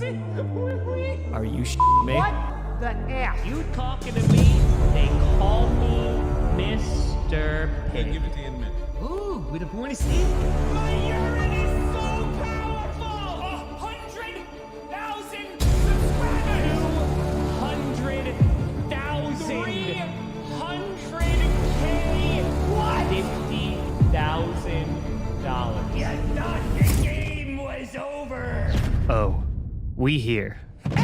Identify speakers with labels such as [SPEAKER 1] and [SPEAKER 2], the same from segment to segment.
[SPEAKER 1] Are you shitting me?
[SPEAKER 2] What the F?
[SPEAKER 1] You talking to me? They call me Mr. Pig.
[SPEAKER 3] Give it to you in a minute.
[SPEAKER 1] Ooh, with a pointy stick.
[SPEAKER 4] My urine is so powerful! 100,000 subscribers!
[SPEAKER 1] 100,000.
[SPEAKER 4] 300K! What?
[SPEAKER 1] $50,000.
[SPEAKER 4] You thought the game was over!
[SPEAKER 1] Oh, we here.
[SPEAKER 4] That's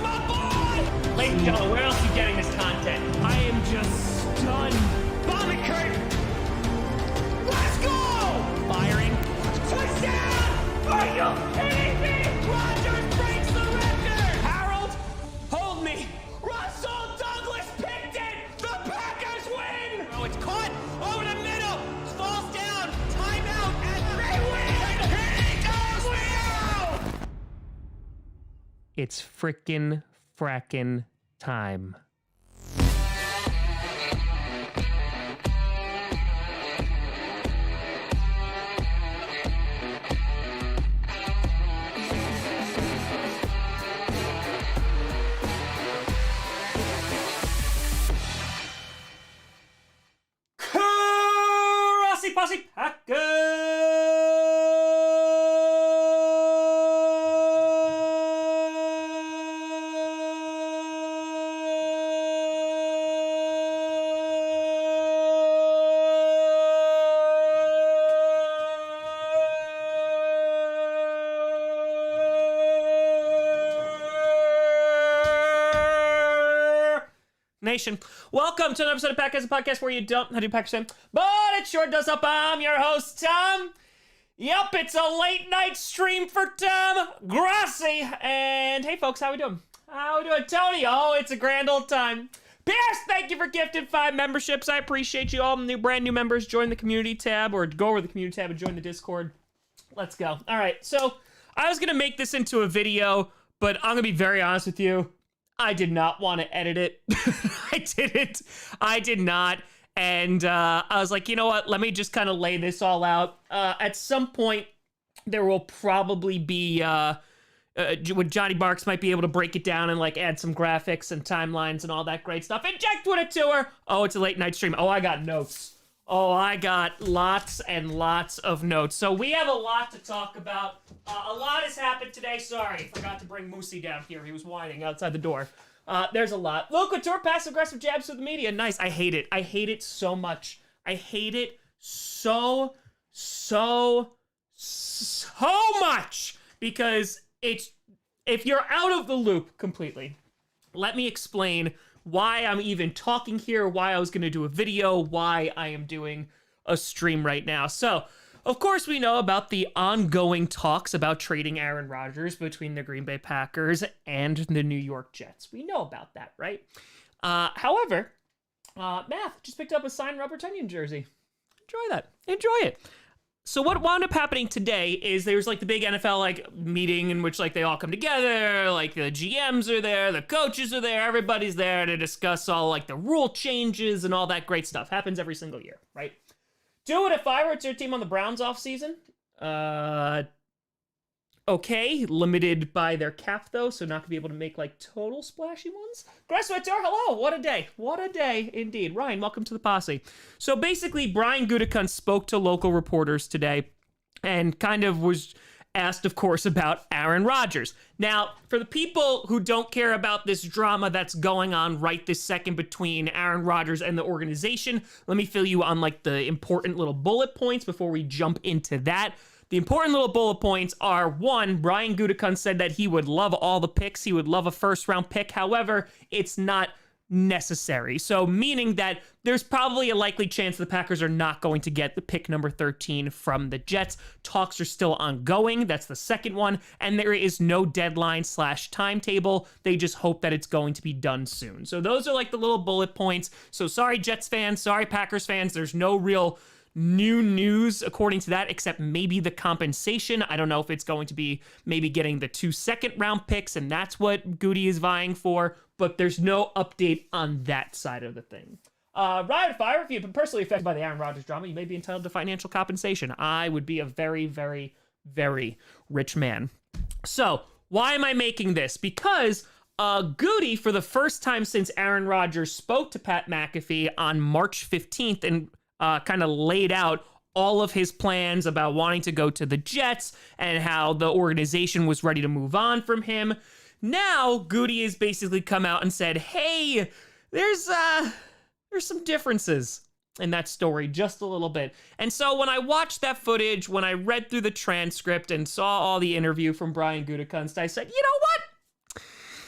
[SPEAKER 4] my boy!
[SPEAKER 1] Ladies and gentlemen, where else are you getting this content? I am just stunned.
[SPEAKER 4] Bobby Kurt! Let's go!
[SPEAKER 1] Firing.
[SPEAKER 4] Touchdown! Are you kidding me? Rodgers breaks the record!
[SPEAKER 1] Harold, hold me.
[SPEAKER 4] Russell Douglas picked it! The Packers win!
[SPEAKER 1] Oh, it's caught over the middle. Falls down. Timeout.
[SPEAKER 4] They win! He goes well!
[SPEAKER 1] It's frickin' frackin' time. Grossi Posse Nation. Welcome to an episode of Packers, a podcast where you don't know how to do Packers fan, but it sure does up. I'm your host, Tom. Yep, it's a late night stream for Tom Grossi. And hey, folks, how we doing? How we doing? Tony, oh, it's a grand old time. Pierce, thank you for gifting 5 memberships. I appreciate you all. Brand new members, join the community tab or go over the community tab and join the Discord. Let's go. All right, so I was going to make this into a video, but I'm going to be very honest with you. I did not want to edit it. I did not. And I was like, you know what? Let me just kind of lay this all out. At some point, there will probably be, Johnny Barks might be able to break it down and like add some graphics and timelines and all that great stuff. Inject with a tour. Oh, it's a late night stream. Oh, I got notes. Oh, I got lots and lots of notes. So we have a lot to talk about. A lot has happened today. Sorry, forgot to bring Moosey down here. He was whining outside the door. There's a lot. Luke Couture, passive-aggressive jabs to the media. Nice. I hate it. I hate it so much. I hate it so much. Because it's... If you're out of the loop completely, let me explain why I'm even talking here, why I was going to do a video, why I am doing a stream right now. So, of course, we know about the ongoing talks about trading Aaron Rodgers between the Green Bay Packers and the New York Jets. We know about that, right? However, Math just picked up a signed Robert Tonyan jersey. Enjoy that. Enjoy it. So what wound up happening today is there's like the big NFL like meeting in which like they all come together, like the GMs are there, the coaches are there, everybody's there to discuss all like the rule changes and all that great stuff. Happens every single year, right? Do it if I were to your team on the Browns off season. Okay, limited by their cap though, so not gonna be able to make like total splashy ones. Grossi, hello, what a day indeed. Ryan, welcome to the posse. So basically, Brian Gutekunst spoke to local reporters today and kind of was asked, of course, about Aaron Rodgers. Now, for the people who don't care about this drama that's going on right this second between Aaron Rodgers and the organization, let me fill you on like the important little bullet points before we jump into that. The important little bullet points are, 1, Brian Gutekunst said that he would love all the picks. He would love a first-round pick. However, it's not necessary. So meaning that there's probably a likely chance the Packers are not going to get the pick number 13 from the Jets. Talks are still ongoing. That's the second one. And there is no deadline/timetable. They just hope that it's going to be done soon. So those are like the little bullet points. So sorry, Jets fans. Sorry, Packers fans. There's no real new news according to that, except maybe the compensation. I don't know if it's going to be maybe getting the 2 second-round picks, and that's what Gute is vying for, but there's no update on that side of the thing. Riot Fire, if you've been personally affected by the Aaron Rodgers drama, you may be entitled to financial compensation. I would be a very, very very rich man. So why am I making this? Because Gute, for the first time since Aaron Rodgers spoke to Pat McAfee on March 15th and kind of laid out all of his plans about wanting to go to the Jets and how the organization was ready to move on from him. Now, Gute has basically come out and said, hey, there's some differences in that story, just a little bit. And so when I watched that footage, when I read through the transcript and saw all the interview from Brian Gutekunst, I said, you know what?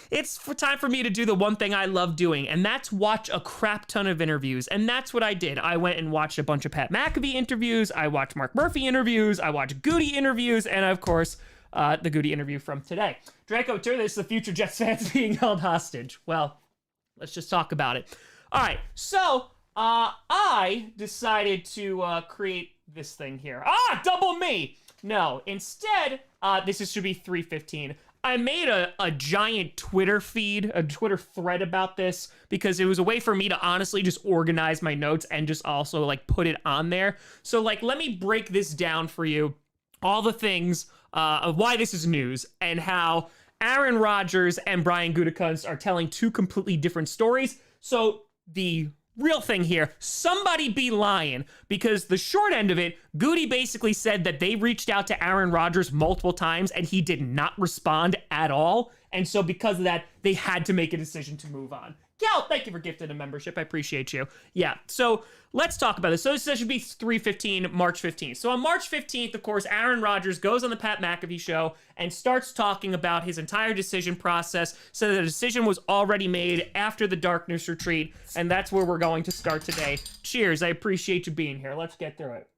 [SPEAKER 1] It's time for me to do the one thing I love doing, and that's watch a crap ton of interviews. And that's what I did. I went and watched a bunch of Pat McAfee interviews. I watched Mark Murphy interviews. I watched Gute interviews. And of course, the Gute interview from today. Draco Turles, the future Jets fans being held hostage. Well, let's just talk about it. All right, so I decided to create this thing here. Double me! No, instead, should be 315. I made a giant Twitter feed, a Twitter thread about this, because it was a way for me to honestly just organize my notes and just also like put it on there. So like, let me break this down for you. All the things of why this is news and how Aaron Rodgers and Brian Gutekunst are telling two completely different stories. So the real thing here, somebody be lying, because the short end of it, Gute basically said that they reached out to Aaron Rodgers multiple times and he did not respond at all. And so because of that, they had to make a decision to move on. Cal, thank you for gifting a membership. I appreciate you. Yeah, so let's talk about this. So this should be 315, March 15th. So on March 15th, of course, Aaron Rodgers goes on the Pat McAfee show and starts talking about his entire decision process. So the decision was already made after the Darkness Retreat, and that's where we're going to start today. Cheers, I appreciate you being here. Let's get through it.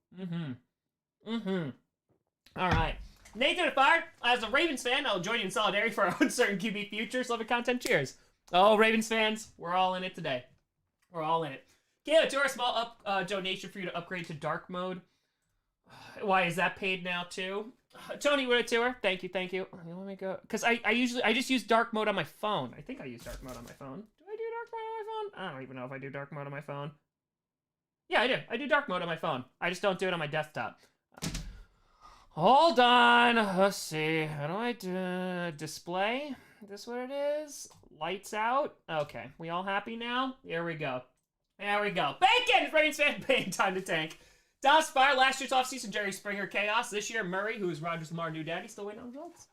[SPEAKER 1] All right. Nathan at Fire, as a Ravens fan, I'll join you in solidarity for our uncertain QB futures. Love and content. Cheers. Oh, Ravens fans, we're all in it today. We're all in it. Kayla, to our small donation for you to upgrade to dark mode. Why is that paid now too? Tony with a tour. Thank you. Let me go. Because I just use dark mode on my phone. I think I use dark mode on my phone. Do I do dark mode on my phone? I don't even know if I do dark mode on my phone. Yeah, I do. I do dark mode on my phone. I just don't do it on my desktop. Hold on. Let's see. How do I do display? This what it is? Lights out. Okay, we all happy now? Here we go. There we go. Bacon! Ravens fan, bang, time to tank. Das Fire, last year's offseason, Jerry Springer chaos. This year, Murray, who is Rodgers Lamar new daddy, still waiting on results.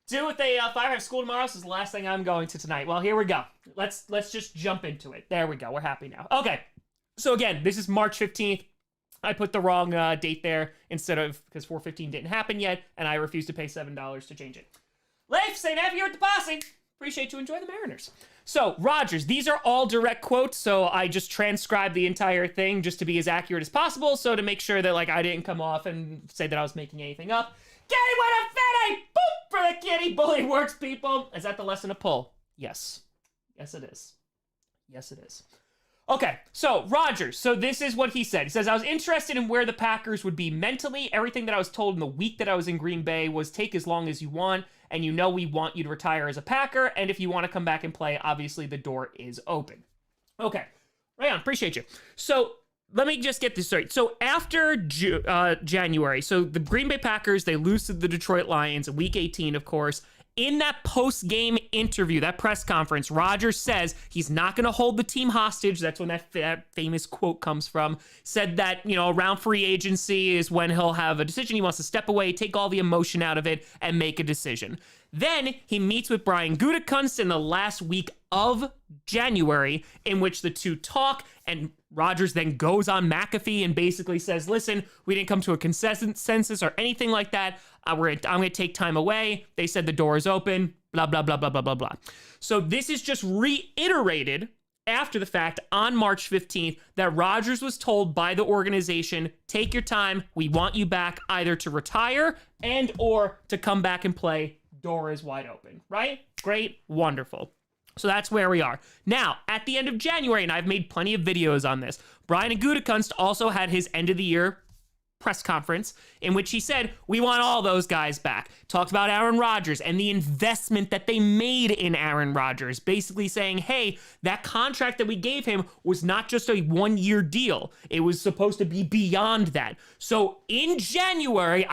[SPEAKER 1] Do with a Fire, have school tomorrow, so this is the last thing I'm going to tonight. Well, here we go. Let's just jump into it. There we go, we're happy now. Okay, so again, this is March 15th. I put the wrong date there instead of, because 4/15 didn't happen yet, and I refused to pay $7 to change it. Leif, St. F, you're at the posse. Appreciate you. Enjoy the Mariners. So, Rodgers, these are all direct quotes, so I just transcribed the entire thing just to be as accurate as possible, so to make sure that, like, I didn't come off and say that I was making anything up. Kitty with a fitty! Boop for the kitty! Bully works, people! Is that the lesson of pull? Yes. Yes, it is. Yes, it is. Okay, so Rodgers, so this is what he said. He says, I was interested in where the Packers would be mentally. Everything that I was told in the week that I was in Green Bay was take as long as you want, and you know we want you to retire as a Packer, and if you want to come back and play, obviously the door is open. Okay, right on, appreciate you. So let me just get this straight. So after January, so the Green Bay Packers, they lose to the Detroit Lions, week 18, of course. In that post-game interview, that press conference, Rodgers says he's not going to hold the team hostage. That's when that famous quote comes from. Said that, you know, around free agency is when he'll have a decision. He wants to step away, take all the emotion out of it, and make a decision. Then he meets with Brian Gutekunst in the last week of January, in which the two talk, and Rodgers then goes on McAfee and basically says, listen, we didn't come to a consensus or anything like that. I'm going to take time away. They said the door is open, blah, blah, blah, blah, blah, blah, blah. So this is just reiterated after the fact on March 15th that Rodgers was told by the organization, take your time. We want you back either to retire and or to come back and play. Door is wide open, right? Great, wonderful. So that's where we are. Now, at the end of January, and I've made plenty of videos on this, Brian Gutekunst also had his end of the year press conference in which he said, we want all those guys back. Talked about Aaron Rodgers and the investment that they made in Aaron Rodgers, basically saying, hey, that contract that we gave him was not just a one-year deal. It was supposed to be beyond that. So in January,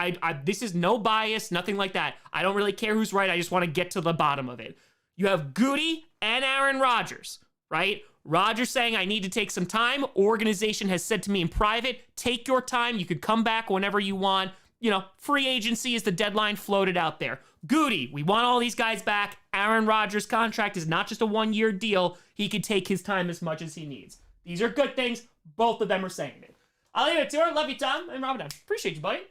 [SPEAKER 1] this is no bias, nothing like that. I don't really care who's right. I just want to get to the bottom of it. You have Gute and Aaron Rodgers, right? Rodgers saying, I need to take some time. Organization has said to me in private, take your time. You could come back whenever you want. You know, free agency is the deadline floated out there. Gute, we want all these guys back. Aaron Rodgers' contract is not just a one-year deal. He could take his time as much as he needs. These are good things. Both of them are saying it. I'll leave it to her. Love you, Tom. And Robin. Appreciate you, buddy.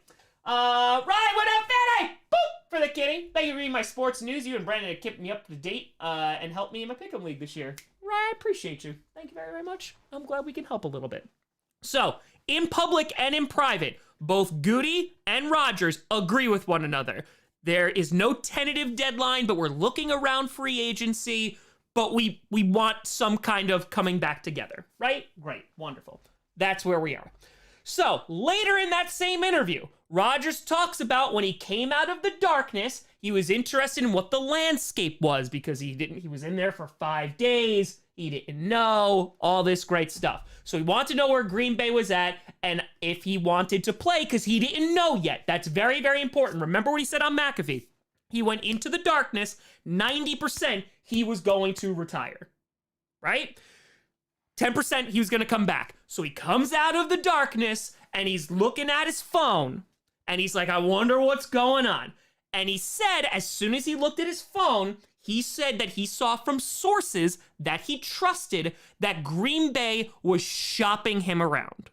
[SPEAKER 1] Ryan, what up, Fatty? Boop for the kitty. Thank you for reading my sports news. You and Brandon have kept me up to date and helped me in my pick'em league this year. Ryan, I appreciate you. Thank you very, very much. I'm glad we can help a little bit. So, in public and in private, both Gute and Rodgers agree with one another. There is no tentative deadline, but we're looking around free agency, but we want some kind of coming back together, right? Great, wonderful. That's where we are. So, later in that same interview, Rodgers talks about when he came out of the darkness, he was interested in what the landscape was because he was in there for 5 days. He didn't know all this great stuff. So he wanted to know where Green Bay was at and if he wanted to play because he didn't know yet. That's very, very important. Remember what he said on McAfee. He went into the darkness, 90% he was going to retire, right? 10% he was going to come back. So he comes out of the darkness and he's looking at his phone and he's like, I wonder what's going on. And he said, as soon as he looked at his phone, he said that he saw from sources that he trusted that Green Bay was shopping him around.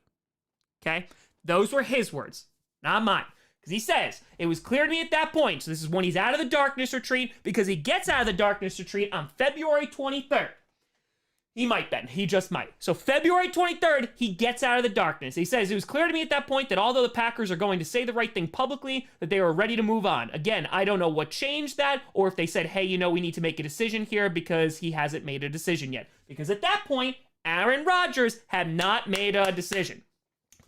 [SPEAKER 1] Okay? Those were his words, not mine. Because he says, it was clear to me at that point, so this is when he's out of the darkness retreat, because he gets out of the darkness retreat on February 23rd. He might then. He just might. So February 23rd, he gets out of the darkness. He says, it was clear to me at that point that although the Packers are going to say the right thing publicly, that they were ready to move on. Again, I don't know what changed that, or if they said, hey, you know, we need to make a decision here because he hasn't made a decision yet. Because at that point, Aaron Rodgers had not made a decision.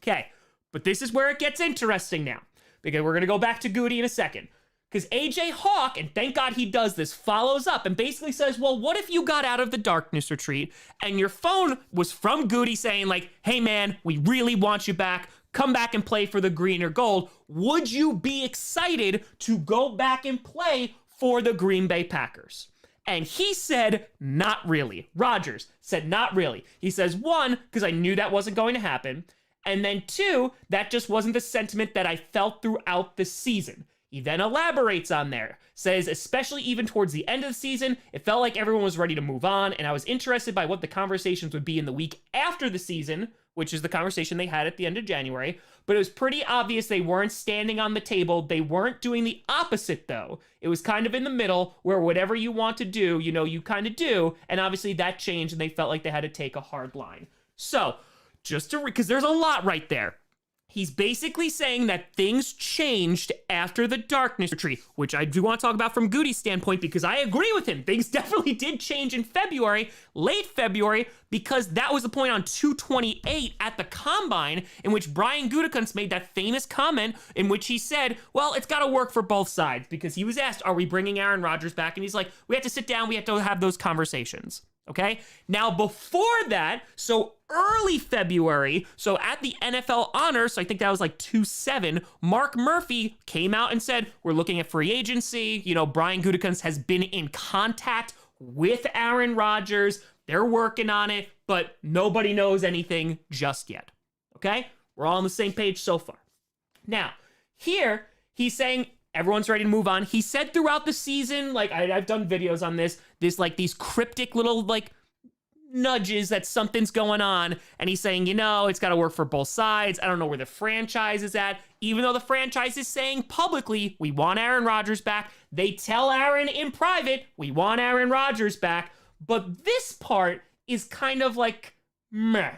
[SPEAKER 1] Okay, but this is where it gets interesting now. Because we're going to go back to Gute in a second. Because AJ Hawk, and thank God he does this, follows up and basically says, well, what if you got out of the darkness retreat and your phone was from Gute saying like, hey man, we really want you back. Come back and play for the green or gold. Would you be excited to go back and play for the Green Bay Packers? And he said, not really. Rodgers said, not really. He says, one, because I knew that wasn't going to happen. And then two, that just wasn't the sentiment that I felt throughout the season. He then elaborates on there, says, especially even towards the end of the season, it felt like everyone was ready to move on, and I was interested by what the conversations would be in the week after the season, which is the conversation they had at the end of January, but it was pretty obvious they weren't standing on the table. They weren't doing the opposite, though. It was kind of in the middle, where whatever you want to do, you know, you kind of do, and obviously that changed, and they felt like they had to take a hard line. So, just to, because there's a lot right there. He's basically saying that things changed after the darkness retreat, which I do want to talk about from Gute's standpoint because I agree with him. Things definitely did change in February, late February, because that was the point on 228 at the Combine in which Brian Gutekunst made that famous comment in which he said, well, it's got to work for both sides because he was asked, are we bringing Aaron Rodgers back? And he's like, we have to sit down, we have to have those conversations. Okay? Now, before that, so early February, so at the NFL Honors, so I think that was like 2-7, Mark Murphy came out and said, we're looking at free agency. You know, Brian Gutekunst has been in contact with Aaron Rodgers. They're working on it, but nobody knows anything just yet. Okay? We're all on the same page so far. Now, here, he's saying everyone's ready to move on. He said throughout the season, like I've done videos on this like these cryptic little like nudges that something's going on. And he's saying, you know, it's got to work for both sides. I don't know where the franchise is at. Even though the franchise is saying publicly, we want Aaron Rodgers back. They tell Aaron in private, we want Aaron Rodgers back. But this part is kind of like meh.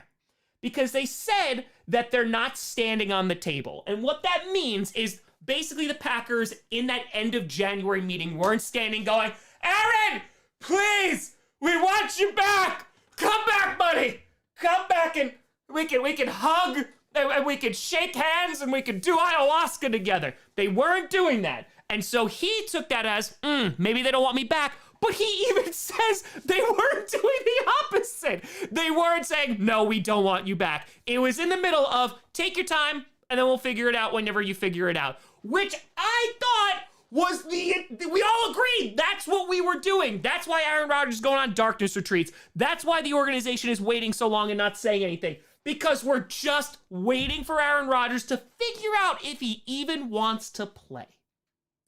[SPEAKER 1] Because they said that they're not standing on the table. And what that means is basically the Packers in that end of January meeting weren't standing going, Aaron, please, we want you back. Come back, buddy. Come back and we can hug And we could shake hands and we could do ayahuasca together. They weren't doing that. And so he took that as, maybe they don't want me back. But he even says they weren't doing the opposite. They weren't saying, no, we don't want you back. It was in the middle of, take your time, and then we'll figure it out whenever you figure it out. Which I thought was we all agreed that's what we were doing. That's why Aaron Rodgers is going on darkness retreats. That's why the organization is waiting so long and not saying anything. Because we're just waiting for Aaron Rodgers to figure out if he even wants to play.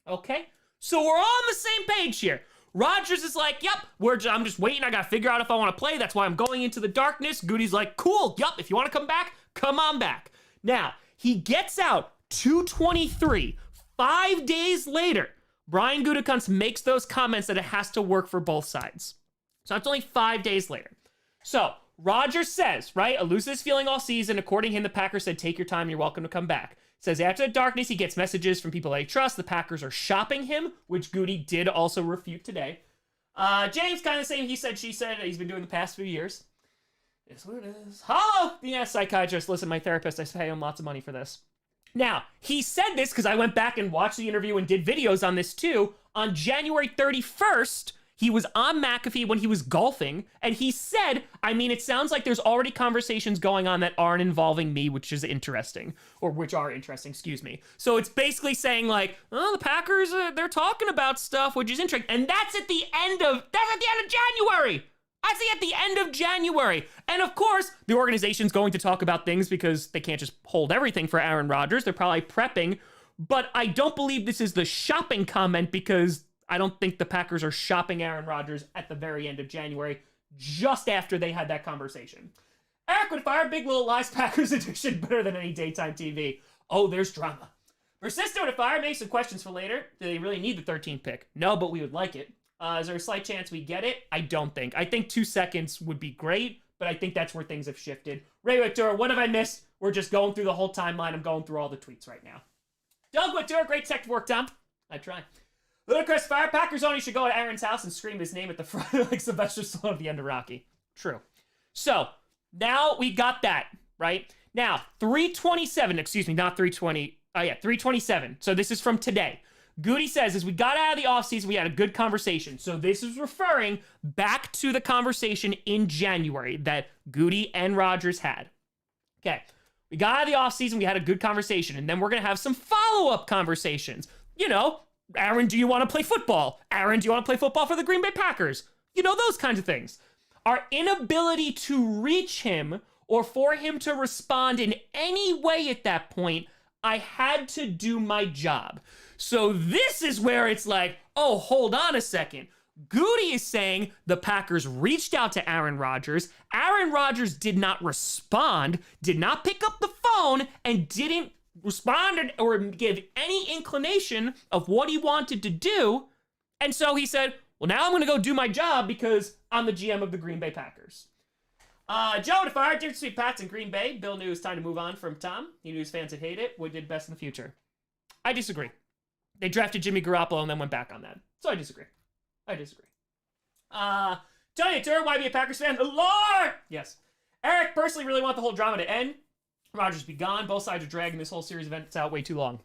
[SPEAKER 1] Okay? So we're all on the same page here. Rodgers is like, yep, I'm just waiting. I got to figure out if I want to play. That's why I'm going into the darkness. Gute's like, cool, yep, if you want to come back, come on back. Now, he gets out 2:23. 5 days later, Brian Gutekunst makes those comments that it has to work for both sides. So that's only 5 days later. So Rodgers says, right, elusive feeling all season. According to him, the Packers said, take your time, you're welcome to come back. Says after the darkness, he gets messages from people they trust. The Packers are shopping him, which Gute did also refute today. James, kind of the same he said, she said, he's been doing the past few years. It's what it is. Hello, yeah, psychiatrist. Listen, my therapist, I pay him lots of money for this. Now, he said this because I went back and watched the interview and did videos on this too. On January 31st, he was on McAfee when he was golfing, and he said, I mean, it sounds like there's already conversations going on that aren't involving me, which is interesting, or which are interesting, excuse me. So it's basically saying like, oh, the Packers, they're talking about stuff, which is interesting. And that's at the end of January. That's at the end of January. And of course, the organization's going to talk about things because they can't just hold everything for Aaron Rodgers. They're probably prepping, but I don't believe this is the shopping comment because I don't think the Packers are shopping Aaron Rodgers at the very end of January, just after they had that conversation. Eric would fire Big Little Lies Packers edition better than any daytime TV. Oh, there's drama. Persistent would fire, make some questions for later. Do they really need the 13th pick? No, but we would like it. Is there a slight chance we get it? I don't think. I think 2 seconds would be great, but I think that's where things have shifted. Ray Whittor, what have I missed? We're just going through the whole timeline. I'm going through all the tweets right now. Doug Whittor, great tech work, Tom. I try. Ludicrous fire. Packers only should go to Aaron's house and scream his name at the front like Sylvester Stallone at the end of Rocky. True. So, now we got that, right? Now, 327, excuse me, not 320. 327. So this is from today. Gute says, as we got out of the offseason, we had a good conversation. So this is referring back to the conversation in January that Gute and Rodgers had. Okay. We got out of the offseason, we had a good conversation, and then we're going to have some follow-up conversations. You know, Aaron, do you want to play football? Aaron, do you want to play football for the Green Bay Packers? You know, those kinds of things. Our inability to reach him or for him to respond in any way at that point, I had to do my job. So this is where it's like, oh, hold on a second. Gute is saying the Packers reached out to Aaron Rodgers. Aaron Rodgers did not respond, did not pick up the phone, and didn't respond or give any inclination of what he wanted to do. And so he said, well, now I'm going to go do my job because I'm the GM of the Green Bay Packers. Joe, if I did sweet Pats in Green Bay, Bill knew it was time to move on from Tom. He knew his fans would hate it. Would did best in the future. I disagree. They drafted Jimmy Garoppolo and then went back on that. So I disagree. Tony Turner, why be a Packers fan? The Lord! Yes. Eric, personally really want the whole drama to end. Rodgers be gone. Both sides are dragging this whole series of events out way too long.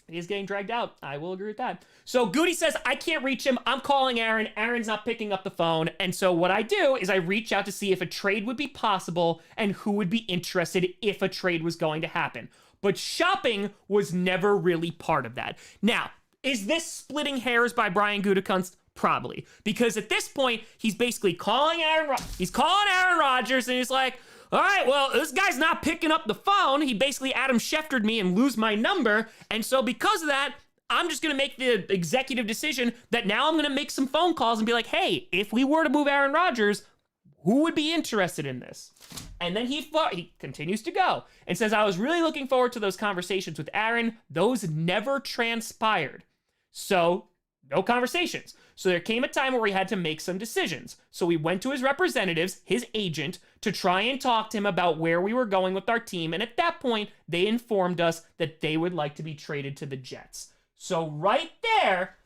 [SPEAKER 1] He is getting dragged out. I will agree with that. So Gute says, I can't reach him. I'm calling Aaron. Aaron's not picking up the phone. And so what I do is I reach out to see if a trade would be possible and who would be interested if a trade was going to happen. But shopping was never really part of that. Now, is this splitting hairs by Brian Gutekunst? Probably. Because at this point, he's basically calling Aaron Rodgers, and he's like, all right, well, this guy's not picking up the phone. He basically Adam Scheftered me and lose my number. And so because of that, I'm just going to make the executive decision that now I'm going to make some phone calls and be like, hey, if we were to move Aaron Rodgers, who would be interested in this? And then he continues to go and says, I was really looking forward to those conversations with Aaron. Those never transpired. So no conversations. So there came a time where we had to make some decisions. So we went to his representatives, his agent, to try and talk to him about where we were going with our team. And at that point, they informed us that they would like to be traded to the Jets. So right there,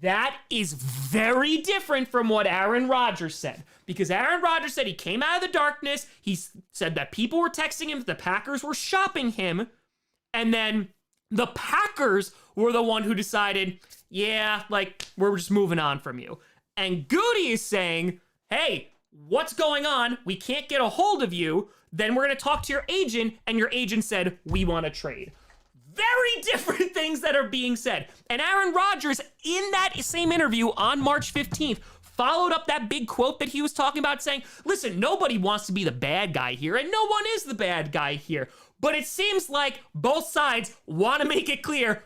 [SPEAKER 1] That is very different from what Aaron Rodgers said. Because Aaron Rodgers said he came out of the darkness. He said that people were texting him, the Packers were shopping him. And then the Packers were the one who decided, yeah, like, we're just moving on from you. And Gute is saying, hey, what's going on? We can't get a hold of you. Then we're going to talk to your agent. And your agent said, we want to trade. Very different things that are being said. And Aaron Rodgers, in that same interview on March 15th, followed up that big quote that he was talking about saying, listen, nobody wants to be the bad guy here, and no one is the bad guy here. But it seems like both sides want to make it clear,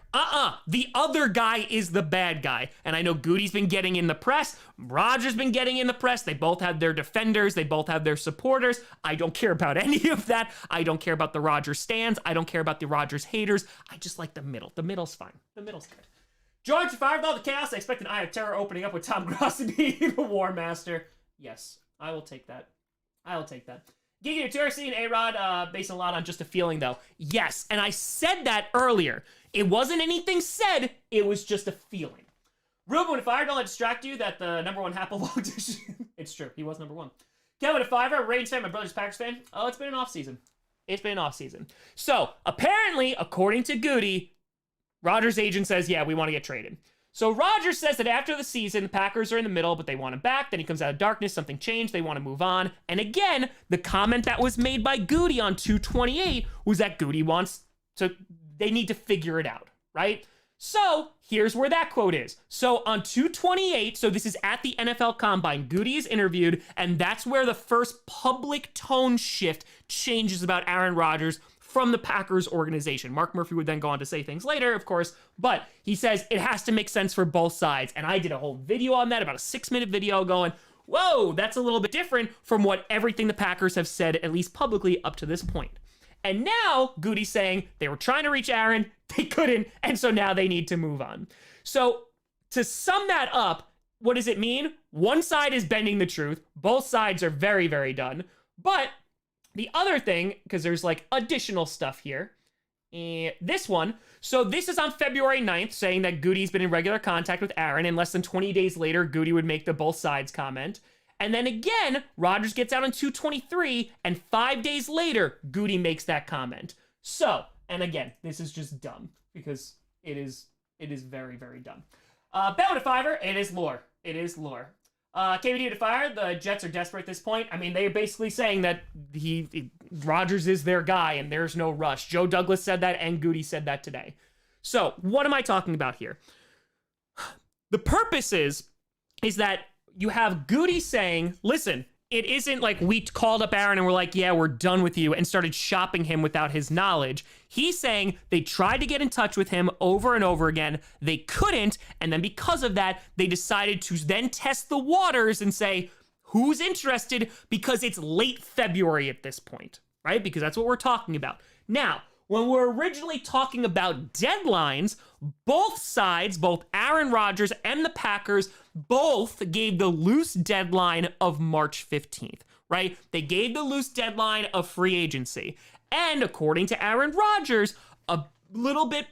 [SPEAKER 1] the other guy is the bad guy. And I know Gute's been getting in the press. Rodgers been getting in the press. They both have their defenders. They both have their supporters. I don't care about any of that. I don't care about the Rodgers stands. I don't care about the Rodgers haters. I just like the middle. The middle's fine. The middle's good. George, fire with all the chaos. I expect an Eye of Terror opening up with Tom Grossi being the War Master. Yes, I will take that. I will take that. Gigi Tursi and A-Rod based a lot on just a feeling, though. Yes, and I said that earlier. It wasn't anything said. It was just a feeling. Ruben, if I don't let distract you that the number one Apple Log it's true. He was number one. Kevin, a fiver. Ravens fan. My brother's Packers fan. Oh, it's been an off-season. It's been an off-season. So, apparently, according to Gute, Rodgers' agent says, yeah, we want to get traded. So Rodgers says that after the season, the Packers are in the middle, but they want him back. Then he comes out of darkness, something changed, they want to move on. And again, the comment that was made by Gute on 228 was that Gute wants to, they need to figure it out, right? So here's where that quote is. So on 228, so this is at the NFL Combine, Gute is interviewed, and that's where the first public tone shift changes about Aaron Rodgers from the Packers organization. Mark Murphy would then go on to say things later, of course, but he says it has to make sense for both sides. And I did a whole video on that, about a 6-minute video going, whoa, that's a little bit different from what everything the Packers have said, at least publicly, up to this point. And now Gute's saying they were trying to reach Aaron, they couldn't, and so now they need to move on. So to sum that up, what does it mean? One side is bending the truth. Both sides are very, very done. But the other thing, because there's like additional stuff here, this one, so this is on February 9th, saying that Gute's been in regular contact with Aaron, and less than 20 days later, Gute would make the both sides comment. And then again, Rodgers gets out on 223, and 5 days later, Gute makes that comment. So, and again, this is just dumb, because it is very, very dumb. Bet with a fiver, it is lore. It is lore. KVD to fire, the Jets are desperate at this point. I mean, they're basically saying that Rodgers is their guy and there's no rush. Joe Douglas said that and Gute said that today. So what am I talking about here? The purpose is that you have Gute saying, listen, it isn't like we called up Aaron and we're like, yeah, we're done with you, and started shopping him without his knowledge. He's saying they tried to get in touch with him over and over again. They couldn't. And then because of that, they decided to then test the waters and say, who's interested? Because it's late February at this point, right? Because that's what we're talking about. Now, when we're originally talking about deadlines, both sides, both Aaron Rodgers and the Packers, both gave the loose deadline of March 15th, right? They gave the loose deadline of free agency. And according to Aaron Rodgers, a little bit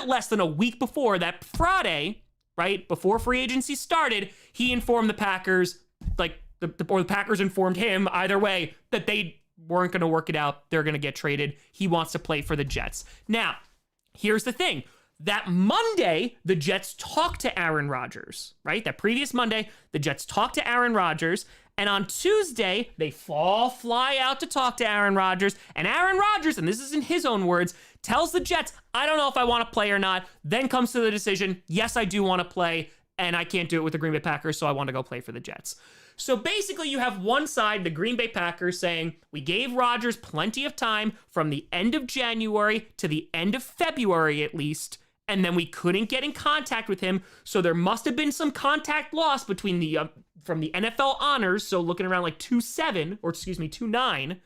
[SPEAKER 1] less than a week before that Friday, right, before free agency started, he informed the Packers, or the Packers informed him, either way, that they weren't going to work it out. They're going to get traded. He wants to play for the Jets. Now, here's the thing. That Monday, the Jets talked to Aaron Rodgers, right? That previous Monday, the Jets talked to Aaron Rodgers. And on Tuesday, they fly out to talk to Aaron Rodgers. And Aaron Rodgers, and this is in his own words, tells the Jets, I don't know if I want to play or not. Then comes to the decision, yes, I do want to play. And I can't do it with the Green Bay Packers, so I want to go play for the Jets. So basically, you have one side, the Green Bay Packers, saying, we gave Rodgers plenty of time from the end of January to the end of February at least, and then we couldn't get in contact with him, so there must have been some contact lost between from the NFL honors, so looking around like 2.9,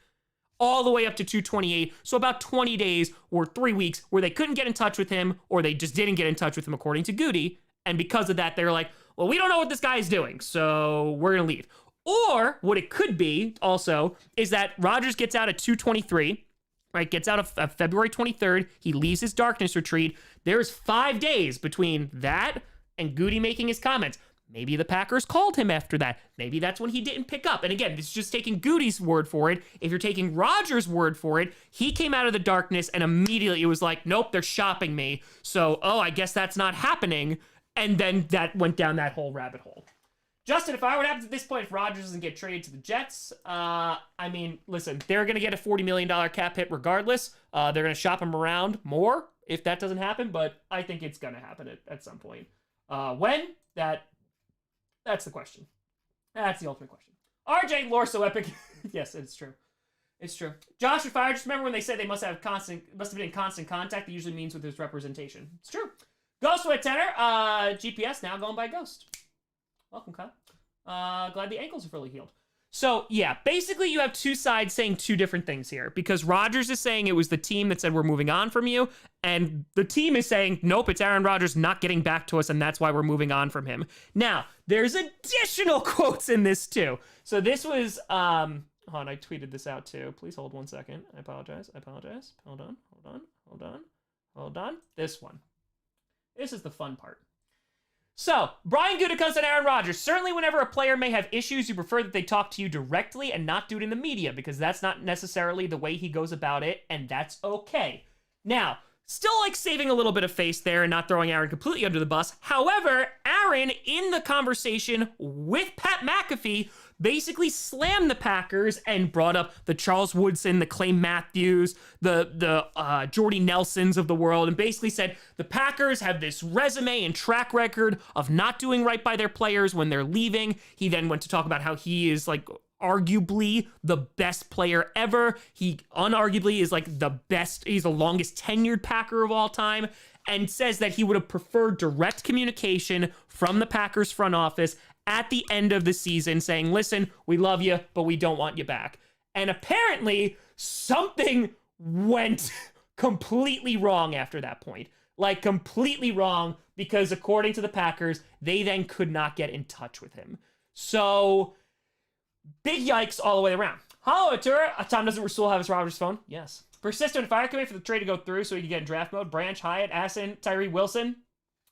[SPEAKER 1] all the way up to 228, so about 20 days or 3 weeks where they couldn't get in touch with him, or they just didn't get in touch with him according to Gute, and because of that, they're like, well, we don't know what this guy is doing, so we're going to leave. Or what it could be also is that Rodgers gets out at 223, right? Gets out of February 23rd. He leaves his darkness retreat. There's 5 days between that and Gute making his comments. Maybe the Packers called him after that. Maybe that's when he didn't pick up. And again, this is just taking Gute's word for it. If you're taking Rodgers' word for it, he came out of the darkness and immediately it was like, nope, they're shopping me. So, I guess that's not happening. And then that went down that whole rabbit hole. Justin, if I were to happen at this point, if Rodgers doesn't get traded to the Jets, listen, they're going to get a $40 million cap hit regardless. They're going to shop him around more if that doesn't happen, but I think it's going to happen at some point. When? That's the question. That's the ultimate question. RJ, lore so epic. Yes, it's true. It's true. Josh and Fire, just remember when they said they must have been in constant contact, that usually means with his representation. It's true. Ghost with tenor. GPS now going by Ghost. Welcome, Kyle. Glad the ankles are fully healed. So, yeah, basically you have two sides saying two different things here, because Rodgers is saying it was the team that said we're moving on from you, and the team is saying, nope, it's Aaron Rodgers not getting back to us, and that's why we're moving on from him. Now, there's additional quotes in this, too. So this was, hold on, I tweeted this out, too. Please hold 1 second. I apologize. Hold on. This one. This is the fun part. So, Brian Gutekunst and Aaron Rodgers. Certainly whenever a player may have issues, you prefer that they talk to you directly and not do it in the media, because that's not necessarily the way he goes about it, and that's okay. Now, still like saving a little bit of face there and not throwing Aaron completely under the bus. However, Aaron, in the conversation with Pat McAfee, basically slammed the Packers and brought up the Charles Woodson, the Clay Matthews, the Jordy Nelsons of the world, and basically said the Packers have this resume and track record of not doing right by their players when they're leaving. He then went to talk about how he is like arguably the best player ever. He unarguably is like the best, he's the longest tenured Packer of all time, and says that he would have preferred direct communication from the Packers front office at the end of the season saying, listen, we love you, but we don't want you back. And apparently something went completely wrong after that point. Like completely wrong, because according to the Packers, they then could not get in touch with him. So big yikes all the way around. Hello, Atura. Tom, doesn't Rasul have his Rodgers phone? Yes. Persistent fire coming for the trade to go through so he can get in draft mode. Branch, Hyatt, Asin, Tyree Wilson.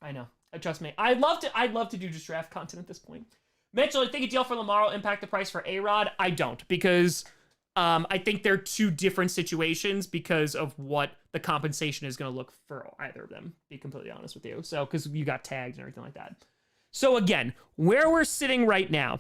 [SPEAKER 1] I know. Trust me. I'd love to do just draft content at this point. Mitchell, I think a deal for Lamar will impact the price for A-Rod. I don't, because I think they're two different situations because of what the compensation is going to look for either of them, to be completely honest with you. So, because you got tagged and everything like that. So again, where we're sitting right now,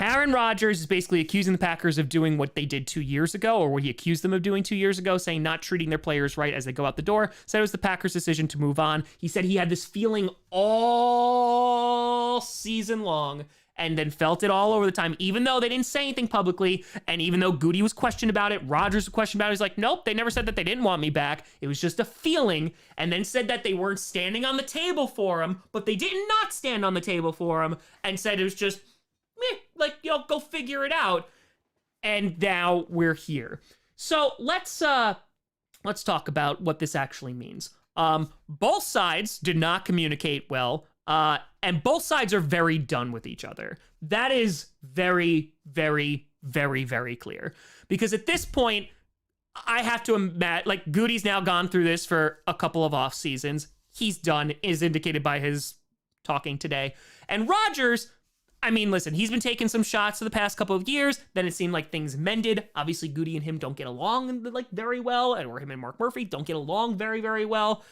[SPEAKER 1] Aaron Rodgers is basically accusing the Packers of doing what they did 2 years ago, or what he accused them of doing 2 years ago, saying not treating their players right as they go out the door. Said it was the Packers' decision to move on. He said he had this feeling all season long, and then felt it all over the time, even though they didn't say anything publicly, and even though Gute was questioned about it, Rodgers was questioned about it. He's like, nope, they never said that they didn't want me back. It was just a feeling, and then said that they weren't standing on the table for him, but they did not stand on the table for him, and said it was just, go figure it out. And now we're here. So let's talk about what this actually means. Both sides did not communicate well, and both sides are very done with each other. That is very, very, very, very clear. Because at this point, I have to imagine, like, Gute's now gone through this for a couple of off seasons. He's done, is indicated by his talking today. And Rodgers, I mean, listen, he's been taking some shots for the past couple of years. Then it seemed like things mended. Obviously, Gute and him don't get along very well, or him and Mark Murphy don't get along very, very well.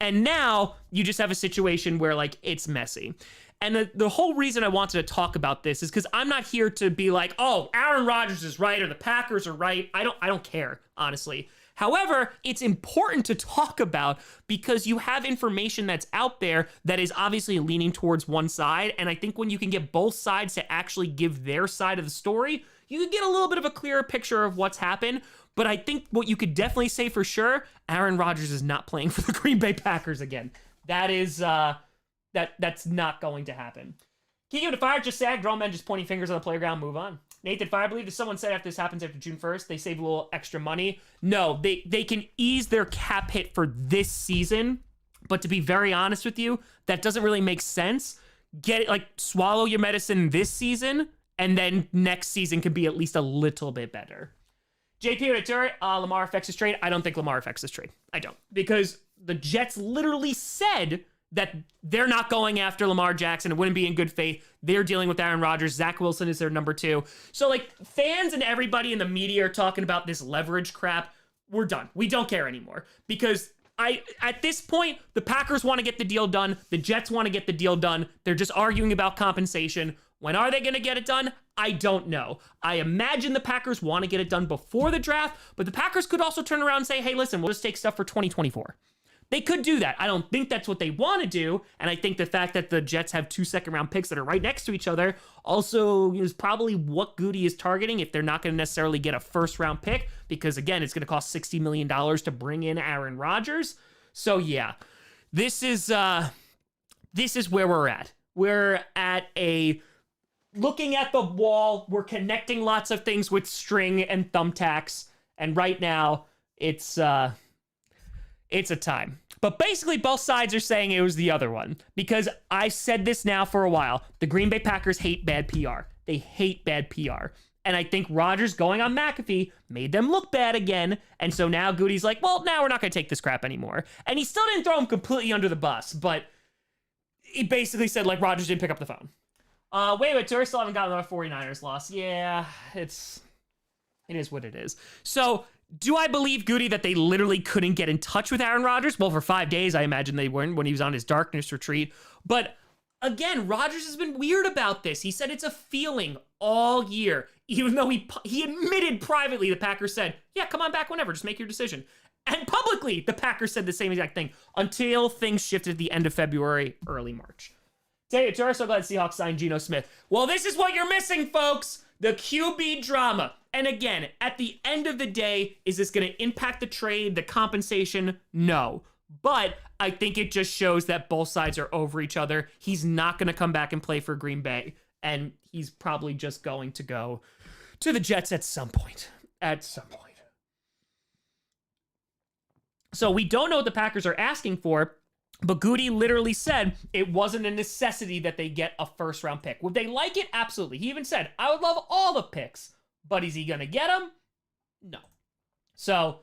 [SPEAKER 1] And now you just have a situation where it's messy. And the whole reason I wanted to talk about this is because I'm not here to be like, oh, Aaron Rodgers is right or the Packers are right. I don't care, honestly. However, it's important to talk about because you have information that's out there that is obviously leaning towards one side. And I think when you can get both sides to actually give their side of the story, you can get a little bit of a clearer picture of what's happened. But I think what you could definitely say for sure, Aaron Rodgers is not playing for the Green Bay Packers again. That is, that's not going to happen. Kiko to Fire just said, grown men just pointing fingers on the playground, move on. Nathan Fire, I believe that someone said after this happens after June 1st, they save a little extra money. No, they can ease their cap hit for this season. But to be very honest with you, that doesn't really make sense. Swallow your medicine this season, and then next season can be at least a little bit better. JP Retur, Lamar affects his trade. I don't think Lamar affects his trade. I don't. Because the Jets literally said that they're not going after Lamar Jackson. It wouldn't be in good faith. They're dealing with Aaron Rodgers. Zach Wilson is their number 2. So, like, fans and everybody in the media are talking about this leverage crap. We're done. We don't care anymore. Because at this point, the Packers want to get the deal done. The Jets want to get the deal done. They're just arguing about compensation. When are they going to get it done? I don't know. I imagine the Packers want to get it done before the draft, but the Packers could also turn around and say, hey, listen, we'll just take stuff for 2024. They could do that. I don't think that's what they want to do, and I think the fact that the Jets have 2 second-round picks that are right next to each other also is probably what Gute is targeting if they're not going to necessarily get a first-round pick, because, again, it's going to cost $60 million to bring in Aaron Rodgers. So, yeah, this is where we're at. We're at looking at the wall, we're connecting lots of things with string and thumbtacks, and right now, it's a time. But basically, both sides are saying it was the other one. Because I've said this now for a while. The Green Bay Packers hate bad PR. They hate bad PR. And I think Rodgers going on McAfee made them look bad again. And so now Gute's like, well, now we're not going to take this crap anymore. And he still didn't throw him completely under the bus. But he basically said, like, Rodgers didn't pick up the phone. Wait, Tour still haven't gotten another 49ers loss. Yeah, it is what it is. So, do I believe Gute that they literally couldn't get in touch with Aaron Rodgers? Well, for 5 days, I imagine they weren't when he was on his darkness retreat. But again, Rodgers has been weird about this. He said it's a feeling all year, even though he admitted privately, the Packers said, yeah, come on back whenever, just make your decision. And publicly, the Packers said the same exact thing until things shifted at the end of February, early March. David Torres, so glad Seahawks signed Geno Smith. Well, this is what you're missing, folks. The QB drama. And again, at the end of the day, is this going to impact the trade, the compensation? No. But I think it just shows that both sides are over each other. He's not going to come back and play for Green Bay. And he's probably just going to go to the Jets at some point. So we don't know what the Packers are asking for. But Gute literally said it wasn't a necessity that they get a first-round pick. Would they like it? Absolutely. He even said, I would love all the picks. But is he going to get them? No. So,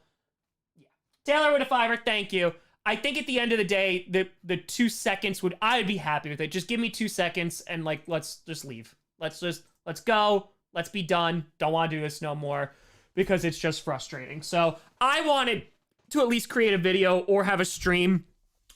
[SPEAKER 1] yeah. Taylor with a $5, thank you. I think at the end of the day, the 2 seconds I would be happy with it. Just give me 2 seconds and, like, let's just leave. Let's go. Let's be done. Don't want to do this no more because it's just frustrating. So I wanted to at least create a video or have a stream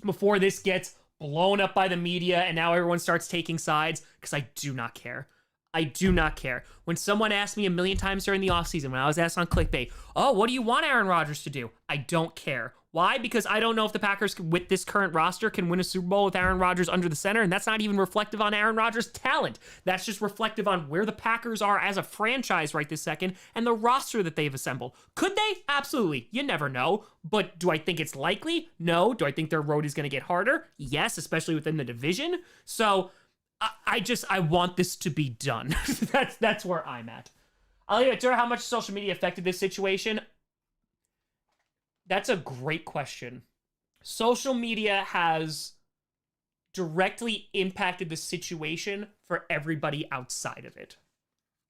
[SPEAKER 1] before this gets blown up by the media and now everyone starts taking sides, because I do not care. I do not care. When someone asked me a million times during the offseason, when I was asked on clickbait, oh, what do you want Aaron Rodgers to do? I don't care. Why? Because I don't know if the Packers, with this current roster, can win a Super Bowl with Aaron Rodgers under the center, and that's not even reflective on Aaron Rodgers' talent. That's just reflective on where the Packers are as a franchise right this second and the roster that they've assembled. Could they? Absolutely. You never know. But do I think it's likely? No. Do I think their road is going to get harder? Yes, especially within the division. So I want this to be done. That's where I'm at. I'll leave it to her. How much social media affected this situation? That's a great question. Social media has directly impacted the situation for everybody outside of it.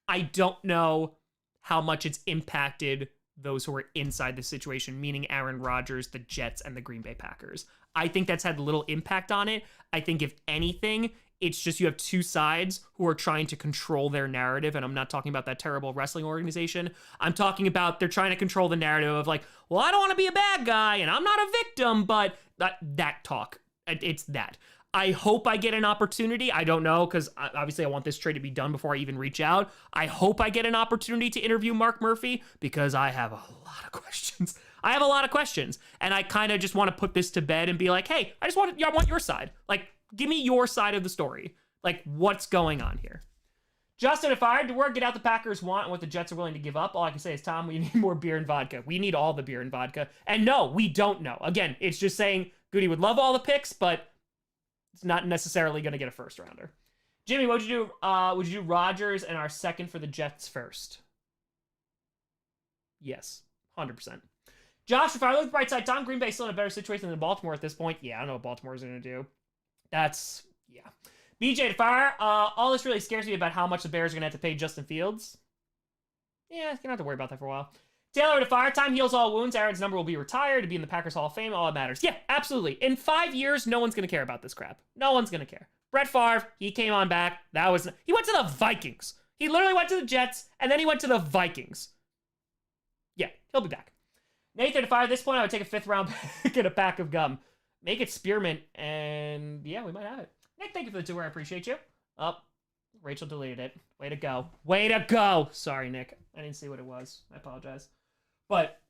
[SPEAKER 1] I don't know how much it's impacted those who are inside the situation, meaning Aaron Rodgers, the Jets, and the Green Bay Packers. I think that's had little impact on it. I think if anything, it's just you have two sides who are trying to control their narrative. And I'm not talking about that terrible wrestling organization. I'm talking about they're trying to control the narrative of like, well, I don't want to be a bad guy and I'm not a victim, but that talk. It's that. I hope I get an opportunity. I don't know, because obviously I want this trade to be done before I even reach out. I hope I get an opportunity to interview Mark Murphy, because I have a lot of questions. And I kind of just want to put this to bed and be like, hey, I want your side. Like, give me your side of the story. Like, what's going on here? Justin, if I had to work, get out the Packers want and what the Jets are willing to give up, all I can say is, Tom, we need more beer and vodka. We need all the beer and vodka. And no, we don't know. Again, it's just saying Gute would love all the picks, but it's not necessarily going to get a first rounder. Jimmy, what would you do? Would you do Rodgers and our second for the Jets first? Yes, 100%. Josh, if I look at the bright side, Tom, Green Bay still in a better situation than Baltimore at this point. Yeah, I don't know what Baltimore's going to do. Yeah. BJ to fire. All this really scares me about how much the Bears are going to have to pay Justin Fields. Yeah, you're going to have to worry about that for a while. Taylor, if fire time heals all wounds, Aaron's number will be retired to be in the Packers Hall of Fame. All that matters. Yeah, absolutely. In 5 years, no one's going to care about this crap. No one's going to care. Brett Favre, he came on back. He went to the Vikings. He literally went to the Jets, and then he went to the Vikings. Yeah, he'll be back. Nathan, if I at this point, I would take a 5th round pick and a pack of gum. Make it spearmint, and yeah, we might have it. Nick, thank you for the tour. I appreciate you. Oh, Rachel deleted it. Way to go. Way to go. Sorry, Nick. I didn't see what it was. I apologize. But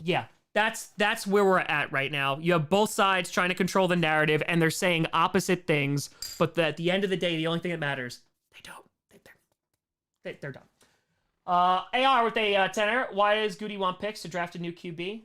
[SPEAKER 1] yeah, that's where we're at right now. You have both sides trying to control the narrative, and they're saying opposite things. But at the end of the day, the only thing that matters, they don't. They're done. AR with a tenor. Why does Gute want picks to draft a new QB?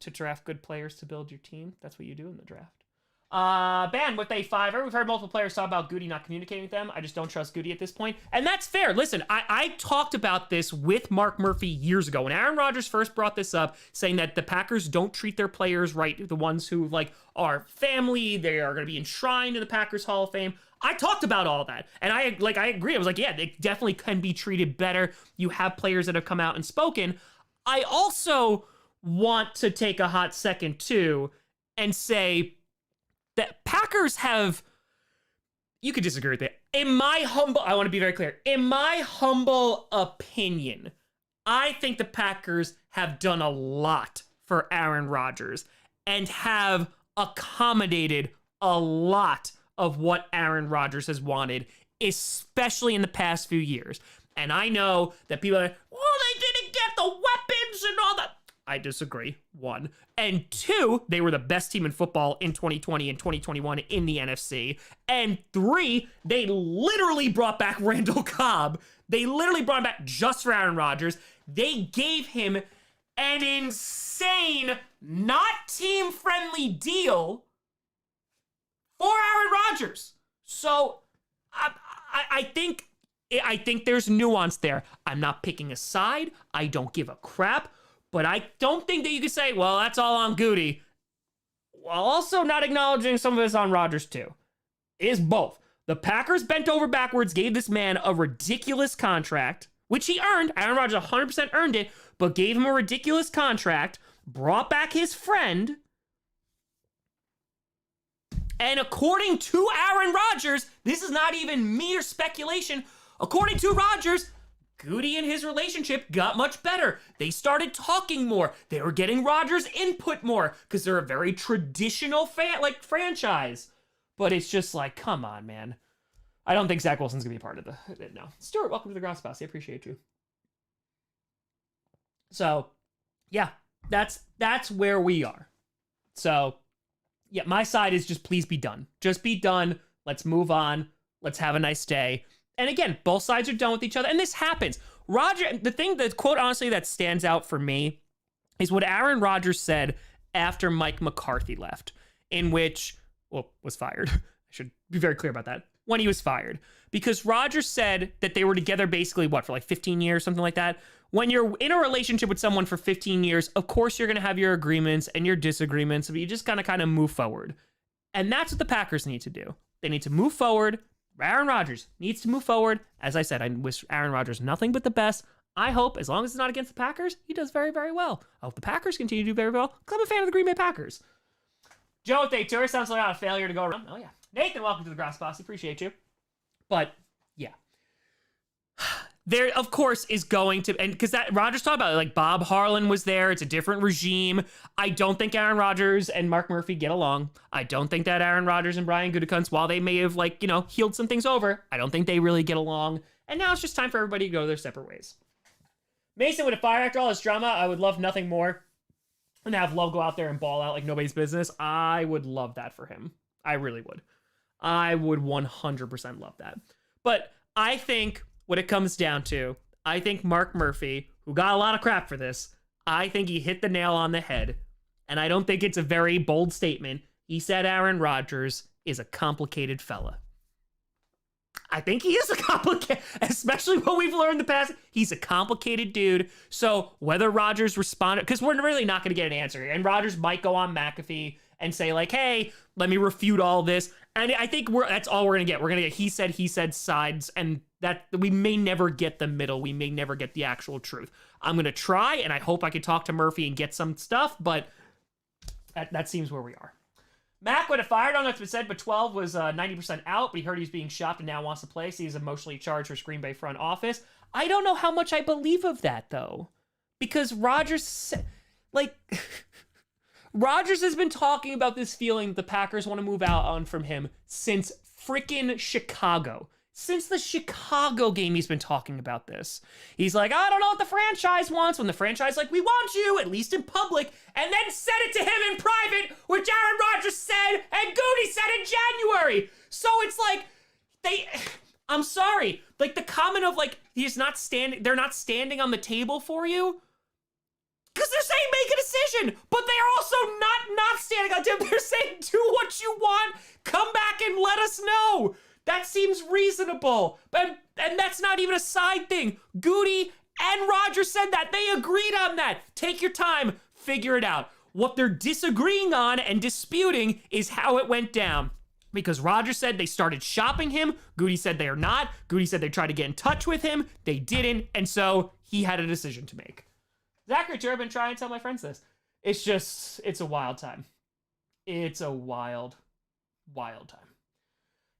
[SPEAKER 1] To draft good players to build your team. That's what you do in the draft. Ban with a 5er. We've heard multiple players talk about Gute not communicating with them. I just don't trust Gute at this point. And that's fair. Listen, I talked about this with Mark Murphy years ago. When Aaron Rodgers first brought this up, saying that the Packers don't treat their players right, the ones who like are family, they are going to be enshrined in the Packers Hall of Fame. I talked about all that. And I agree. I was like, yeah, they definitely can be treated better. You have players that have come out and spoken. I also want to take a hot second too and say that Packers have, you could disagree with it. I want to be very clear. In my humble opinion, I think the Packers have done a lot for Aaron Rodgers and have accommodated a lot of what Aaron Rodgers has wanted, especially in the past few years. And I know that people are like, well, they didn't get the weapons and all that. I disagree, 1. And 2, they were the best team in football in 2020 and 2021 in the NFC. And 3, they literally brought back Randall Cobb. They literally brought him back just for Aaron Rodgers. They gave him an insane, not team-friendly deal for Aaron Rodgers. So I think there's nuance there. I'm not picking a side. I don't give a crap. But I don't think that you could say, well, that's all on Gute, while also not acknowledging some of this on Rodgers too. It is both. The Packers bent over backwards, gave this man a ridiculous contract, which he earned. Aaron Rodgers 100% earned it, but gave him a ridiculous contract, brought back his friend. And according to Aaron Rodgers, this is not even mere speculation. According to Rodgers, Gute and his relationship got much better. They started talking more. They were getting Rodgers' input more because they're a very traditional franchise. But it's just like, come on, man. I don't think Zach Wilson's going to be a part of it now. Stuart, welcome to the Grossi. I appreciate you. So, yeah, that's where we are. So, yeah, my side is just please be done. Just be done. Let's move on. Let's have a nice day. And again, both sides are done with each other. And this happens. The quote, honestly, that stands out for me is what Aaron Rodgers said after Mike McCarthy left, was fired. I should be very clear about that. When he was fired. Because Rodgers said that they were together basically, for like 15 years, something like that. When you're in a relationship with someone for 15 years, of course you're going to have your agreements and your disagreements, but you just kind of move forward. And that's what the Packers need to do. They need to move forward. Aaron Rodgers needs to move forward. As I said, I wish Aaron Rodgers nothing but the best. I hope, as long as it's not against the Packers, he does very, very well. I hope the Packers continue to do very well, because I'm a fan of the Green Bay Packers. Joe, if they tour, sounds like a failure to go around. Oh, yeah. Nathan, welcome to the Grossi. Appreciate you. But, yeah. There, of course, is going to, and because that Rodgers talked about it, like Bob Harlan was there. It's a different regime. I don't think Aaron Rodgers and Mark Murphy get along. I don't think that Aaron Rodgers and Brian Gutekunst, while they may have healed some things over, I don't think they really get along. And now it's just time for everybody to go their separate ways. Mason would have fired after all this drama. I would love nothing more than have Love go out there and ball out like nobody's business. I would love that for him. I really would. I would 100% love that. But I think what it comes down to, I think Mark Murphy, who got a lot of crap for this, I think he hit the nail on the head. And I don't think it's a very bold statement. He said Aaron Rodgers is a complicated fella. I think he is a complicated, especially what we've learned in the past. He's a complicated dude. So whether Rodgers responded, because we're really not going to get an answer here. And Rodgers might go on McAfee and say like, hey, let me refute all this. And I think that's all we're going to get. We're going to get he said sides, and that we may never get the middle. We may never get the actual truth. I'm going to try, and I hope I can talk to Murphy and get some stuff, but that seems where we are. Mac would have fired. I don't know if it's been said, but 12 was 90% out, but he heard he was being shopped and now wants to play, so he's emotionally charged for Green Bay front office. I don't know how much I believe of that, though, because Rodgers has been talking about this feeling the Packers want to move out on from him since freaking Chicago. Since the Chicago game, he's been talking about this. He's like, I don't know what the franchise wants. When the franchise like, we want you, at least in public, and then said it to him in private, which Aaron Rodgers said and Gute said in January. So it's like, I'm sorry, like the comment of like, they're not standing on the table for you. Because they're saying make a decision, but they're also not standing on table. They're saying do what you want, come back and let us know. That seems reasonable. And that's not even a side thing. Gute and Rodgers said that. They agreed on that. Take your time, figure it out. What they're disagreeing on and disputing is how it went down. Because Rodgers said they started shopping him. Gute said they are not. Gute said they tried to get in touch with him. They didn't. And so he had a decision to make. Zachary I've been trying to tell my friends this. It's a wild time. It's a wild time.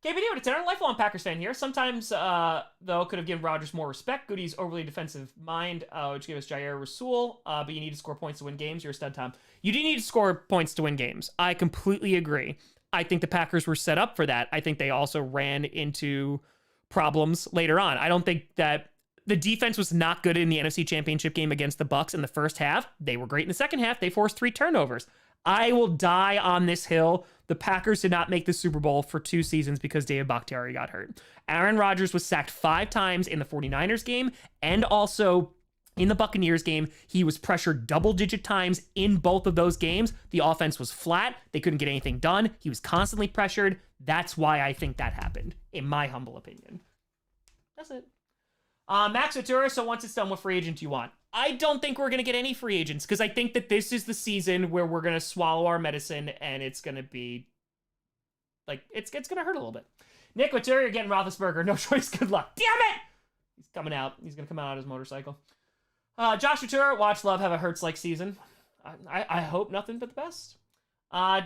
[SPEAKER 1] KBD with a 10, lifelong Packers fan here. Sometimes, though, could have given Rodgers more respect. Gute's overly defensive mind, which gave us Jair Rasul, but you need to score points to win games. You're a stud, Tom. You do need to score points to win games. I completely agree. I think the Packers were set up for that. I think they also ran into problems later on. I don't think that the defense was not good in the NFC Championship game against the Bucs in the first half. They were great in the second half. They forced 3 turnovers. I will die on this hill. The Packers did not make the Super Bowl for 2 seasons because David Bakhtiari got hurt. Aaron Rodgers was sacked 5 times in the 49ers game and also in the Buccaneers game. He was pressured double-digit times in both of those games. The offense was flat. They couldn't get anything done. He was constantly pressured. That's why I think that happened, in my humble opinion. That's it. Max Ventura, so once it's done, what free agent do you want? I don't think we're going to get any free agents because I think that this is the season where we're going to swallow our medicine and it's going to be, like, it's going to hurt a little bit. Nick Ventura, you're getting Roethlisberger. No choice. Good luck. Damn it! He's coming out. He's going to come out on his motorcycle. Josh Ventura, watch Love have a Hurts-like season. I hope nothing but the best.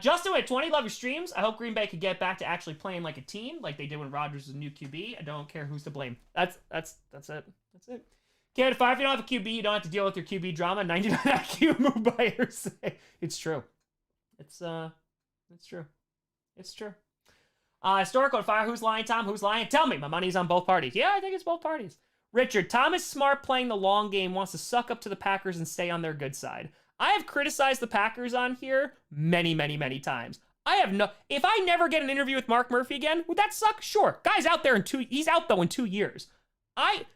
[SPEAKER 1] Justin with 20, love your streams. I hope Green Bay could get back to actually playing like a team, like they did when Rodgers was a new QB. I don't care who's to blame. That's it. That's it. Canada 5, if you don't have a QB, you don't have to deal with your QB drama. 99 IQ move by Hersey. It's true. It's true. It's true. Historical fire. Who's lying, Tom? Who's lying? Tell me. My money's on both parties. Yeah, I think it's both parties. Richard, Tom is smart playing the long game, wants to suck up to the Packers and stay on their good side. I have criticized the Packers on here many times. If I never get an interview with Mark Murphy again, would that suck? Sure. Guy's out there he's out though in 2 years.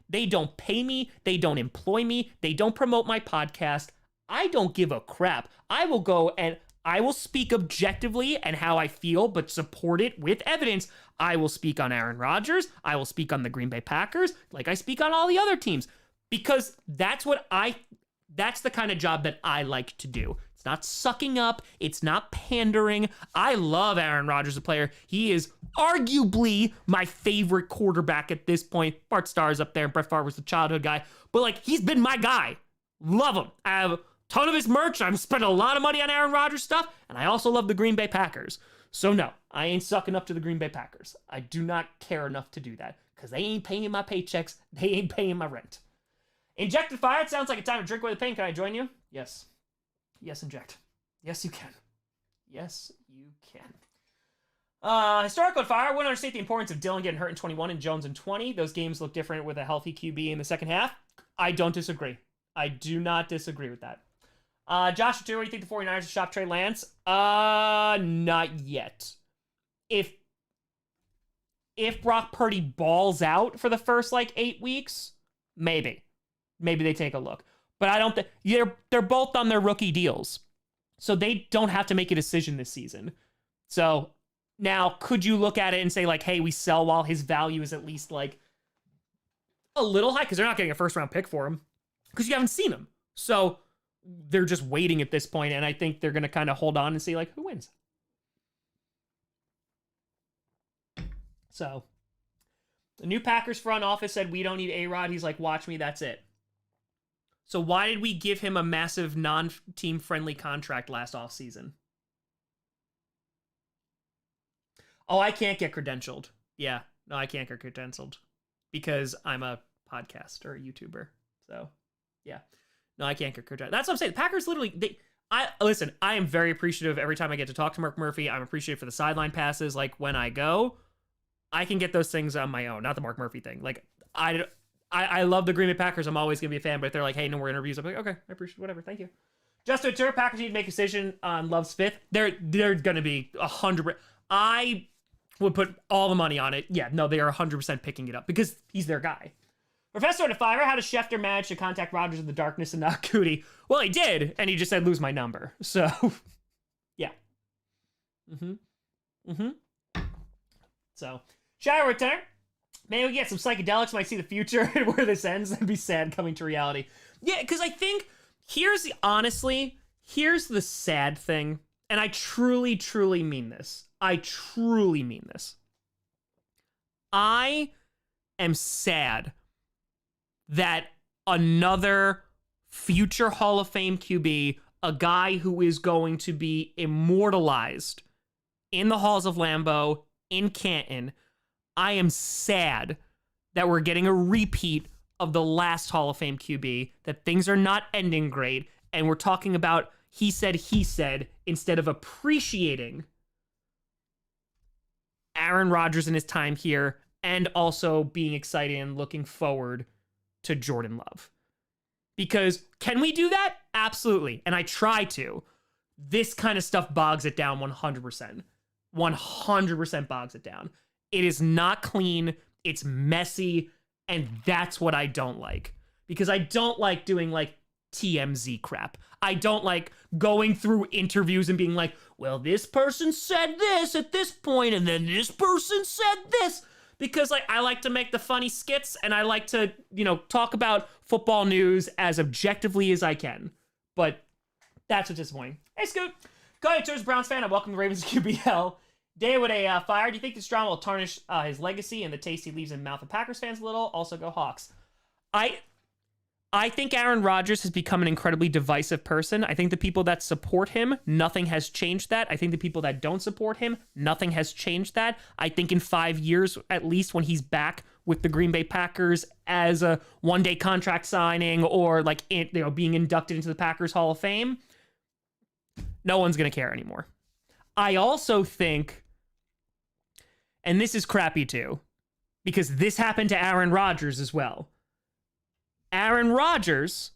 [SPEAKER 1] They don't pay me. They don't employ me. They don't promote my podcast. I don't give a crap. I will go and I will speak objectively and how I feel, but support it with evidence. I will speak on Aaron Rodgers. I will speak on the Green Bay Packers like I speak on all the other teams because that's the kind of job that I like to do. It's not sucking up. It's not pandering. I love Aaron Rodgers, a player. He is arguably my favorite quarterback at this point. Bart Starr's up there. Brett Favre was the childhood guy. But, like, he's been my guy. Love him. I have a ton of his merch. I've spent a lot of money on Aaron Rodgers stuff. And I also love the Green Bay Packers. So, no, I ain't sucking up to the Green Bay Packers. I do not care enough to do that. Because they ain't paying my paychecks. They ain't paying my rent. Injected fire. It sounds like a time to drink away the pain. Can I join you? Yes. Yes, inject. Yes, you can. Yes, you can. Historical fire. I wouldn't understate the importance of Dillon getting hurt in 21 and Jones in 20. Those games look different with a healthy QB in the second half. I don't disagree. I do not disagree with that. Josh, what do you think the 49ers will shop Trey Lance? Not yet. If Brock Purdy balls out for the first, 8 weeks, maybe. Maybe they take a look. But I don't think they're both on their rookie deals. So they don't have to make a decision this season. So now could you look at it and say hey, we sell while his value is at least a little high? Because they're not getting a first round pick for him. Because you haven't seen him. So they're just waiting at this point, and I think they're going to kind of hold on and see who wins. So the new Packers front office said we don't need A-Rod. He's like, watch me, that's it. So why did we give him a massive non-team friendly contract last offseason? Oh, I can't get credentialed. Yeah, no, I can't get credentialed because I'm a podcaster, or a YouTuber. So, yeah. No, I can't get credentialed. That's what I'm saying. The Packers literally, listen, I am very appreciative every time I get to talk to Mark Murphy. I'm appreciative for the sideline passes. Like, when I go, I can get those things on my own. Not the Mark Murphy thing. Like, I love the Green Bay Packers. I'm always going to be a fan, but if they're like, hey, no more interviews, I'm like, okay, I appreciate whatever. Thank you. Just to tour, Packers need to make a decision on Love's fifth. They're going to be 100%. I would put all the money on it. Yeah, no, they are 100% picking it up because he's their guy. Professor to Fire, how does Schefter manage to contact Rodgers in the darkness and not Gute? Well, he did, and he just said, lose my number. So, yeah. So, Shire return. Maybe we get some psychedelics, might see the future and where this ends. That'd be sad coming to reality. Yeah, because I think, here's the sad thing, and I truly, truly mean this. I truly mean this. I am sad that another future Hall of Fame QB, a guy who is going to be immortalized in the halls of Lambeau, in Canton, I am sad that we're getting a repeat of the last Hall of Fame QB, that things are not ending great, and we're talking about he said, instead of appreciating Aaron Rodgers and his time here, and also being excited and looking forward to Jordan Love. Because can we do that? Absolutely. And I try to. This kind of stuff bogs it down 100%. 100% bogs it down. It is not clean. It's messy. And that's what I don't like. Because I don't like doing like TMZ crap. I don't like going through interviews and being like, well, this person said this at this point, and then this person said this. Because like I like to make the funny skits, and I like to, talk about football news as objectively as I can. But that's what's disappointing. Hey, Scoot. Cody Tours Browns fan. I welcome the Ravens QBL. Day with a fire. Do you think this drama will tarnish his legacy and the taste he leaves in the mouth of Packers fans a little? Also, go Hawks. I think Aaron Rodgers has become an incredibly divisive person. I think the people that support him, nothing has changed that. I think the people that don't support him, nothing has changed that. I think in 5 years, at least, when he's back with the Green Bay Packers as a one-day contract signing or like being inducted into the Packers Hall of Fame, no one's going to care anymore. I also think, and this is crappy too, because this happened to Aaron Rodgers as well. Aaron Rodgers,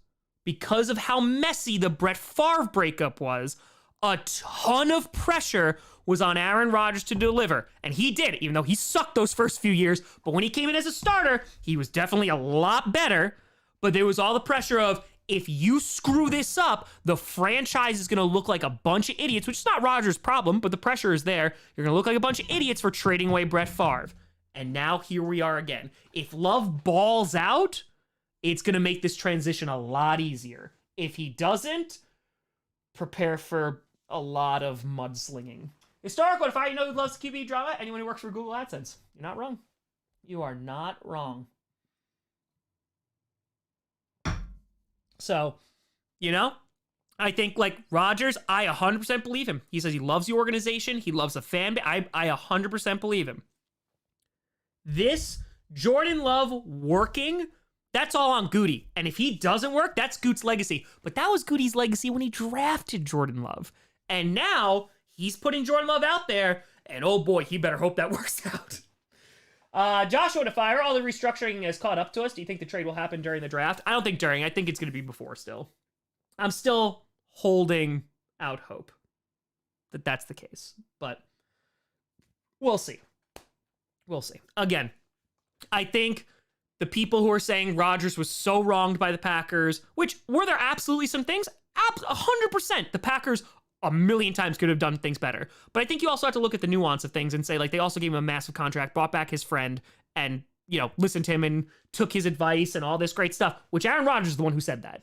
[SPEAKER 1] because of how messy the Brett Favre breakup was, a ton of pressure was on Aaron Rodgers to deliver. And he did, even though he sucked those first few years. But when he came in as a starter, he was definitely a lot better. But there was all the pressure of, if you screw this up, the franchise is going to look like a bunch of idiots, which is not Rodgers' problem, but the pressure is there. You're going to look like a bunch of idiots for trading away Brett Favre. And now here we are again. If Love balls out, it's going to make this transition a lot easier. If he doesn't, prepare for a lot of mudslinging. Historical, if I know who loves QB drama, anyone who works for Google AdSense. You're not wrong. You are not wrong. So, I think like Rodgers, I 100% believe him. He says he loves the organization. He loves the fan base. I 100% believe him. This Jordan Love working, that's all on Gute. And if he doesn't work, that's Gute's legacy. But that was Gute's legacy when he drafted Jordan Love. And now he's putting Jordan Love out there. And oh boy, he better hope that works out. Joshua to Fire, all the restructuring has caught up to us. Do you think the trade will happen during the draft? I don't think during. I think it's going to be before still. I'm still holding out hope that that's the case. But we'll see. We'll see. Again, I think the people who are saying Rodgers was so wronged by the Packers, which were there absolutely some things? 100%. The Packers a million times could have done things better. But I think you also have to look at the nuance of things and say, like, they also gave him a massive contract, brought back his friend, and, listened to him and took his advice and all this great stuff, which Aaron Rodgers is the one who said that.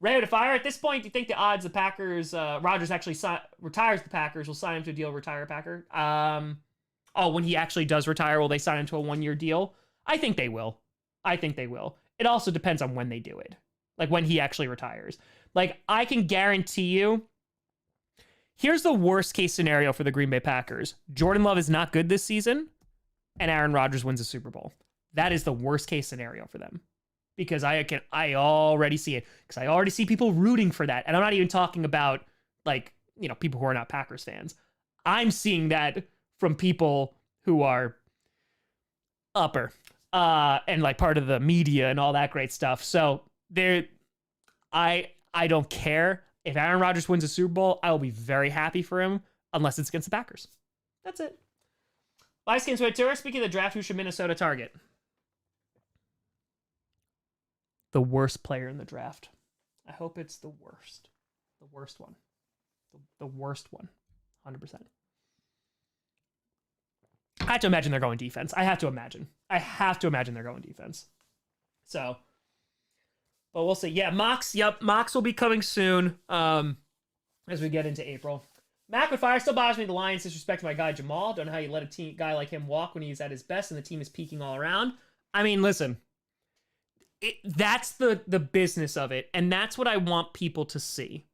[SPEAKER 1] Ready to Fire, at this point, do you think the odds the Packers, Rodgers actually retires the Packers, will sign him to a deal, retire a Packer? When he actually does retire, will they sign him to a 1-year deal? I think they will. It also depends on when they do it. like when he actually retires. Like, I can guarantee you, here's the worst case scenario for the Green Bay Packers. Jordan Love is not good this season, and Aaron Rodgers wins a Super Bowl. That is the worst case scenario for them. Because I already see it. Because I already see people rooting for that. And I'm not even talking about, like, people who are not Packers fans. I'm seeing that from people who are upper and like part of the media and all that great stuff. So I don't care. If Aaron Rodgers wins a Super Bowl, I will be very happy for him, unless it's against the Packers. That's it. Vice Games Way Tour. Speaking of the draft, who should Minnesota target? The worst player in the draft. I hope it's the worst. The worst one. The worst one. 100%. I have to imagine they're going defense. I have to imagine they're going defense. So, but we'll see. Yeah, mocks. Yep, mocks will be coming soon. As we get into April. Mac with fire still bothers me. The Lions disrespect my guy Jamal. Don't know how you let a guy like him walk when he's at his best and the team is peaking all around. I mean, listen. That's the business of it, and that's what I want people to see.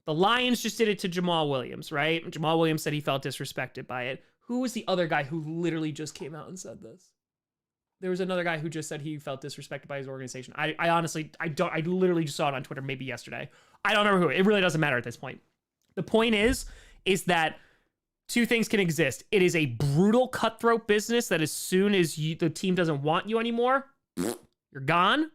[SPEAKER 1] The Lions just did it to Jamal Williams, right? Jamal Williams said he felt disrespected by it. Who was the other guy who literally just came out and said this? There was another guy who just said he felt disrespected by his organization. I honestly, I literally just saw it on Twitter maybe yesterday. I don't remember who. It really doesn't matter at this point. The point is that two things can exist. It is a brutal cutthroat business that as soon as the team doesn't want you anymore, you're gone.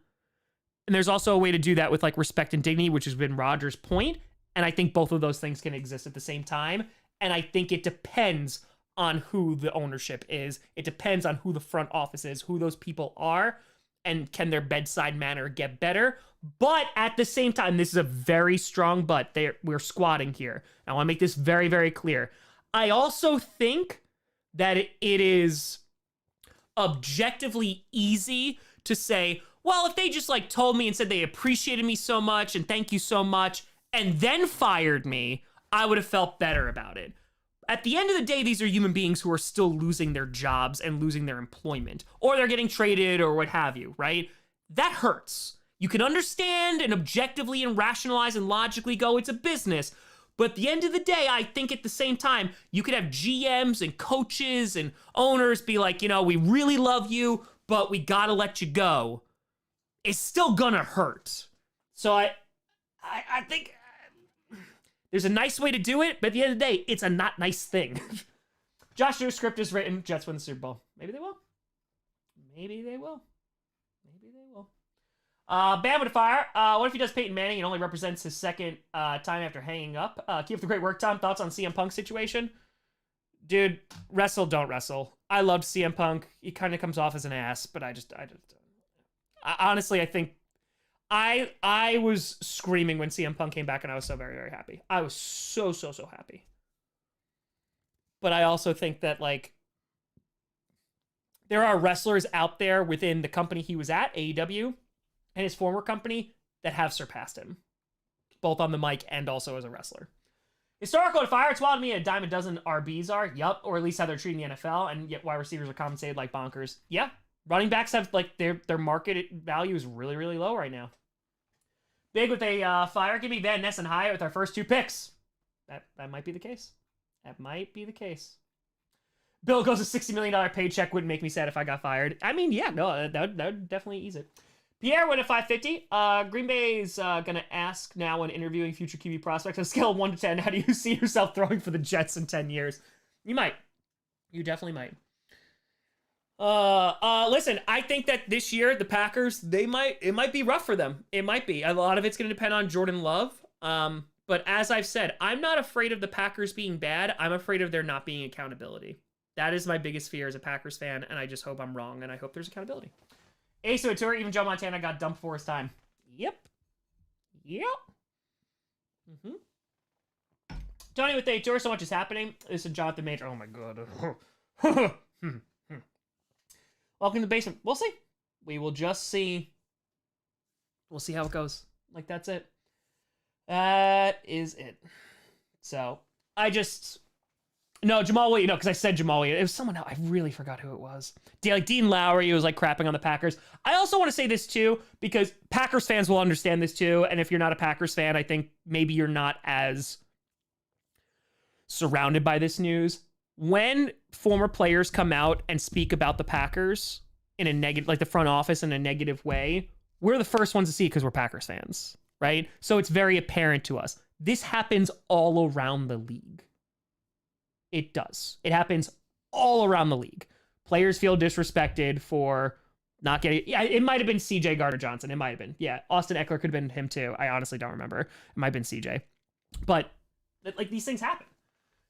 [SPEAKER 1] And there's also a way to do that with like respect and dignity, which has been Rodgers' point. And I think both of those things can exist at the same time. And I think it depends on who the ownership is. It depends on who the front office is, who those people are, and can their bedside manner get better. But at the same time, this is a very strong but. We're squatting here. I want to make this very, very clear. I also think that it is objectively easy to say, well, if they just like told me and said they appreciated me so much and thank you so much and then fired me, I would have felt better about it. At the end of the day, these are human beings who are still losing their jobs and losing their employment, or they're getting traded or what have you, right? That hurts. You can understand and objectively and rationalize and logically go, it's a business. But at the end of the day, I think at the same time, you could have GMs and coaches and owners be like, we really love you, but we gotta let you go. It's still gonna hurt. So I think there's a nice way to do it, but at the end of the day, it's a not nice thing. Josh Drew's script is written, Jets win the Super Bowl. Maybe they will. Maybe they will. Maybe they will. Bam with a fire. What if he does Peyton Manning and only represents his second time after hanging up? Keep up the great work, Tom. Thoughts on CM Punk's situation? Dude, wrestle, don't wrestle. I loved CM Punk. He kind of comes off as an ass, but honestly, I think I was screaming when CM Punk came back, and I was so very, very happy. I was so happy. But I also think that, like, there are wrestlers out there within the company he was at, AEW, and his former company, that have surpassed him, both on the mic and also as a wrestler. Historical to fire, it's wild to me a dime a dozen RBs are, yup, or at least how they're treating the NFL, and yet wide receivers are compensated like bonkers. Yeah, running backs have, like, their market value is really, really low right now. Big with a fire. Give me Van Ness and Hyatt with our first two picks. That might be the case. That might be the case. Bill goes a $60 million paycheck. Wouldn't make me sad if I got fired. I mean, yeah, no, that would definitely ease it. Pierre went at 550. Green Bay's going to ask now when interviewing future QB prospects on a scale of 1 to 10, how do you see yourself throwing for the Jets in 10 years? You might. You definitely might. Listen, I think that this year, the Packers, it might be rough for them. It might be. A lot of it's going to depend on Jordan Love. But as I've said, I'm not afraid of the Packers being bad. I'm afraid of there not being accountability. That is my biggest fear as a Packers fan, and I just hope I'm wrong, and I hope there's accountability. Ace of a tour, even Joe Montana got dumped for his time. Yep. Mm-hmm. Tony with the tour, so much is happening. This is Jonathan Major. Oh my god. Welcome to the basement. We'll see. We will just see. We'll see how it goes. Like, that's it. That is it. So, No, Jamal Williams. No, because I said Jamal Williams. It was someone else. I really forgot who it was. Like Dean Lowry was like crapping on the Packers. I also want to say this too, because Packers fans will understand this too. And if you're not a Packers fan, I think maybe you're not as surrounded by this news. When former players come out and speak about the Packers in a negative, like the front office in a negative way, we're the first ones to see it because we're Packers fans, right? So it's very apparent to us. This happens all around the league. It does. It happens all around the league. Players feel disrespected for not getting... Yeah, it might have been CJ Gardner-Johnson. It might have been. Yeah, Austin Eckler could have been him too. I honestly don't remember. It might have been CJ. But, like, these things happen.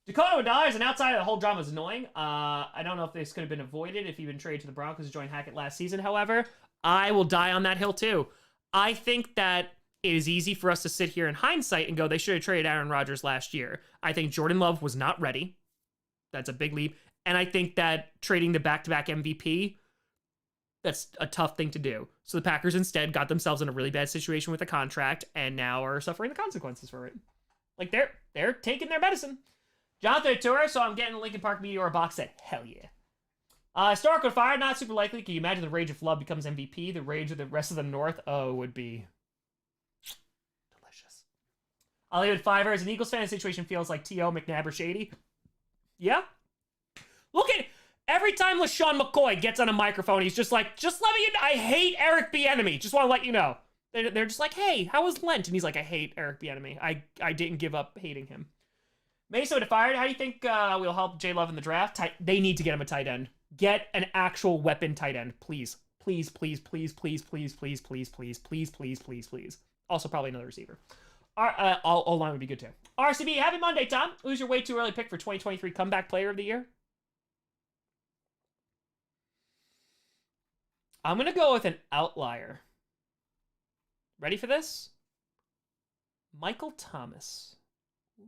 [SPEAKER 1] Dakota O'Donnell, and outside of the whole drama, is annoying. I don't know if this could have been avoided if he'd been traded to the Broncos to join Hackett last season. However, I will die on that hill too. I think that it is easy for us to sit here in hindsight and go, they should have traded Aaron Rodgers last year. I think Jordan Love was not ready. That's a big leap. And I think that trading the back-to-back MVP, that's a tough thing to do. So the Packers instead got themselves in a really bad situation with a contract and now are suffering the consequences for it. Like, they're taking their medicine. Jonathan Tour, so I'm getting a Linkin Park Meteor box set. Hell yeah. Historical Fire, not super likely. Can you imagine the Rage of Love becomes MVP? The Rage of the rest of the North? Oh, would be delicious. I'll leave it 5. As an Eagles fan, the situation feels like T.O., McNabb, or Shady. Yeah. Look at every time LaShawn McCoy gets on a microphone, he's just like, just let me in. I hate Eric Bieniemy. Just want to let you know. They're just like, hey, how was Lent? And he's like, I hate Eric Bieniemy. I didn't give up hating him. Mesa fired. How do you think we'll help J Love in the draft? They need to get him a tight end. Get an actual weapon tight end, please. Please, please, please, please, please, please, please, please, please, please, please, please. Also, probably another receiver. O-line would be good too. RCB, happy Monday, Tom. Who's your way too early pick for 2023 comeback player of the year? I'm going to go with an outlier. Ready for this? Michael Thomas. Ooh.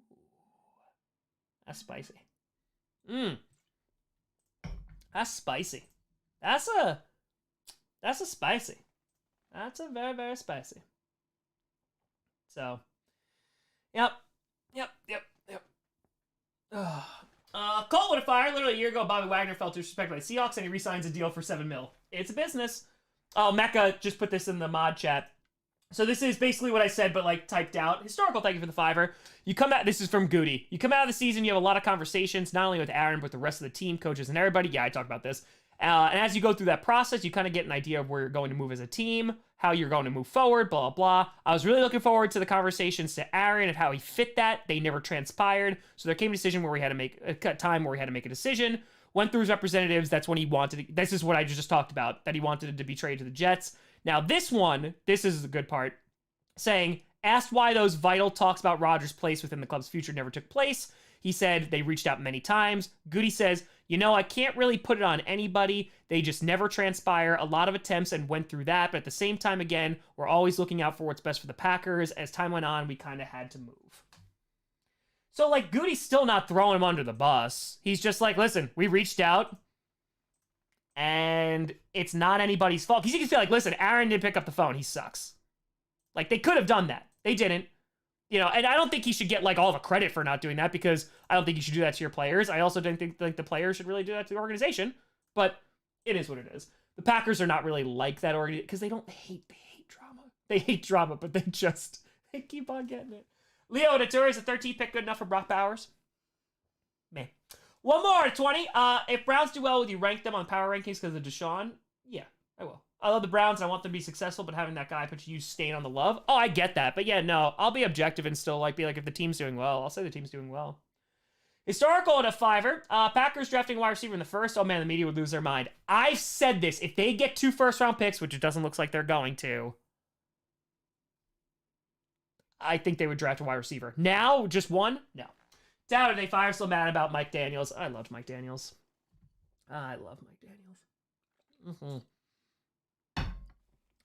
[SPEAKER 1] That's spicy. That's spicy. That's a spicy. That's a very, very spicy. So, yep. Colt with a fire. Literally a year ago, Bobby Wagner felt disrespected by the Seahawks, and he re-signs a deal for $7 million. It's a business. Oh, Mecca just put this in the mod chat. So this is basically what I said, but like typed out. Historical, thank you for the $5. You come out, this is from Gute. You come out of the season, you have a lot of conversations, not only with Aaron, but the rest of the team, coaches, and everybody. Yeah, I talked about this. And as you go through that process, you kind of get an idea of where you're going to move as a team, how you're going to move forward, blah, blah, blah. I was really looking forward to the conversations to Aaron and how he fit that. They never transpired. So there came a decision where we had to make a time where we had to make a decision. Went through his representatives. That's when he wanted to, this is what I just talked about, that he wanted to be traded to the Jets. Now this one, this is the good part, saying, asked why those vital talks about Rodgers' place within the club's future never took place. He said they reached out many times. Gute says, I can't really put it on anybody. They just never transpire. A lot of attempts and went through that. But at the same time, again, we're always looking out for what's best for the Packers. As time went on, we kind of had to move. So, like, Gute's still not throwing him under the bus. He's just like, listen, we reached out. And it's not anybody's fault. Because you can feel like, listen, Aaron didn't pick up the phone. He sucks. Like, they could have done that. They didn't. And I don't think he should get, like, all the credit for not doing that, because I don't think you should do that to your players. I also don't think like the players should really do that to the organization. But it is what it is. The Packers are not really like that organization, because they hate drama. They hate drama, but they keep on getting it. Leo Natura is a 13th pick good enough for Brock Bowers? Man. One more, 20. If Browns do well, would you rank them on power rankings because of Deshaun? Yeah, I will. I love the Browns and I want them to be successful, but having that guy put you stain on the love. Oh, I get that. But yeah, no, I'll be objective and still be like, if the team's doing well, I'll say the team's doing well. Historical at a $5. Packers drafting wide receiver in the first. Oh man, the media would lose their mind. I've said this. If they get 2 first-round picks, which it doesn't look like they're going to, I think they would draft a wide receiver. Now, just one? No. Doubted they fire. Still mad about Mike Daniels. I loved Mike Daniels. I love Mike Daniels.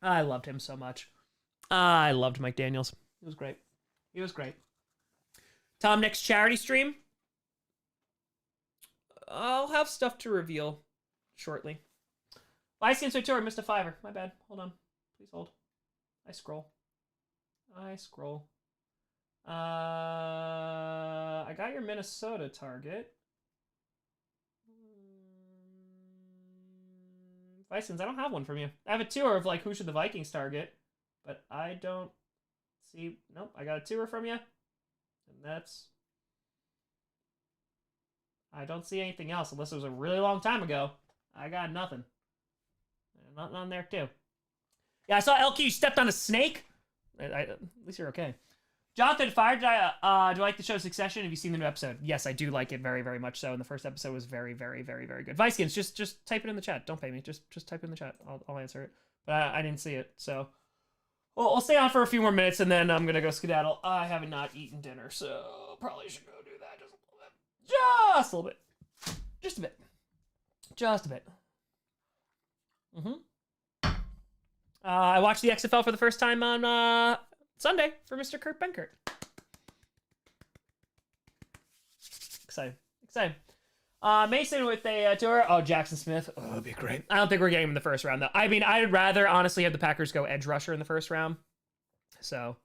[SPEAKER 1] I loved him so much. I loved Mike Daniels. It was great. He was great. Tom, next charity stream? I'll have stuff to reveal shortly. Vice Games Tour, I missed a $5. My bad. Hold on. Please hold. I scroll. I got your Minnesota target. Vikings, I don't have one from you. I have a tour of like who should the Vikings target, but I don't see. Nope, I got a tour from you, and that's. I don't see anything else unless it was a really long time ago. I got nothing. Nothing on there too. Yeah, I saw LQ. You stepped on a snake. At least you're okay. Jonathan, do I like the show Succession? Have you seen the new episode? Yes, I do like it very, very much so. And the first episode was very, very, very, very good. Vikings, just type it in the chat. Don't pay me. Just type it in the chat. I'll answer it. But I didn't see it, so well, I'll stay on for a few more minutes and then I'm gonna go skedaddle. I have not eaten dinner, so probably should go do that just a little bit. Just a little bit. Just a bit. Just a bit. I watched the XFL for the first time on Sunday for Mr. Kurt Benkert. Excited. Mason with a tour. Oh, Jackson Smith. Oh, that'd be great. I don't think we're getting him in the first round, though. I mean, I'd rather, honestly, have the Packers go edge rusher in the first round. So,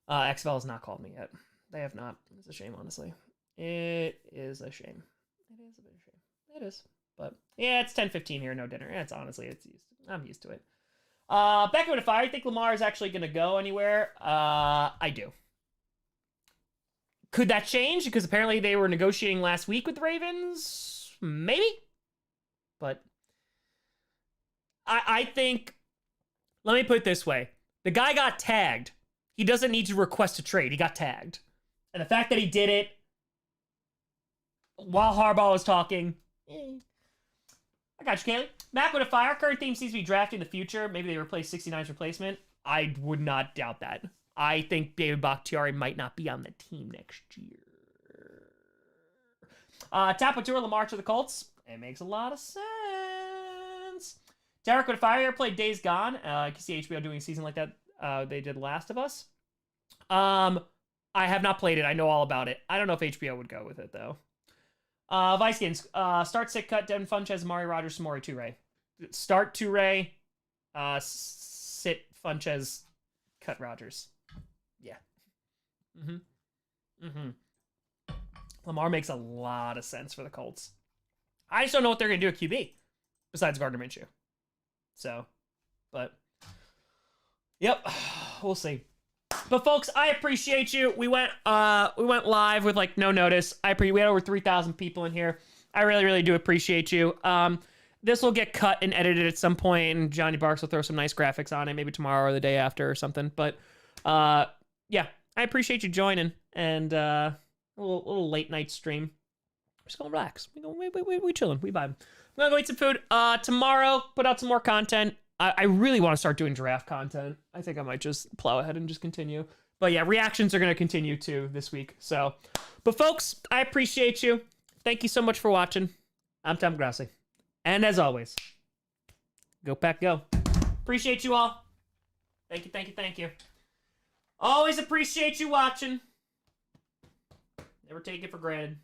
[SPEAKER 1] XFL has not called me yet. They have not. It's a shame, honestly. It is a shame. It is a bit of a shame. It is. But, yeah, it's 10:15 here, no dinner. I'm used to it. Back over to fire. I think Lamar is actually going to go anywhere. I do. Could that change? Because apparently they were negotiating last week with the Ravens. Maybe. But I think, let me put it this way. The guy got tagged. He doesn't need to request a trade. He got tagged. And the fact that he did it while Harbaugh was talking, I got you, Kaylee. Mac with a fire. Current team seems to be drafting the future. Maybe they replace 69's replacement. I would not doubt that. I think David Bakhtiari might not be on the team next year. Tapatura Lamar to the Colts. It makes a lot of sense. Derek with a fire. Played Days Gone. I can see HBO doing a season like that. They did Last of Us. I have not played it. I know all about it. I don't know if HBO would go with it, though. Vikings. Start, sit, cut, Devin Funchess, Mari Rodgers, Samori Toure. Start Toure. Sit Funchess, cut Rodgers. Yeah. Lamar makes a lot of sense for the Colts. I just don't know what they're going to do at QB besides Gardner Minshew. So, but, yep, we'll see. But folks, I appreciate you. We went live with like no notice. We had over 3,000 people in here. I really, really do appreciate you. This will get cut and edited at some point, and Johnny Barks will throw some nice graphics on it, maybe tomorrow or the day after or something. But yeah, I appreciate you joining, and a little late night stream. We're just gonna relax. We chilling. We vibing. I'm gonna go eat some food. Tomorrow, put out some more content. I really want to start doing draft content. I think I might just plow ahead and just continue. But yeah, reactions are going to continue too this week. So, but folks, I appreciate you. Thank you so much for watching. I'm Tom Grossi. And as always, go Pack Go. Appreciate you all. Thank you. Always appreciate you watching. Never take it for granted.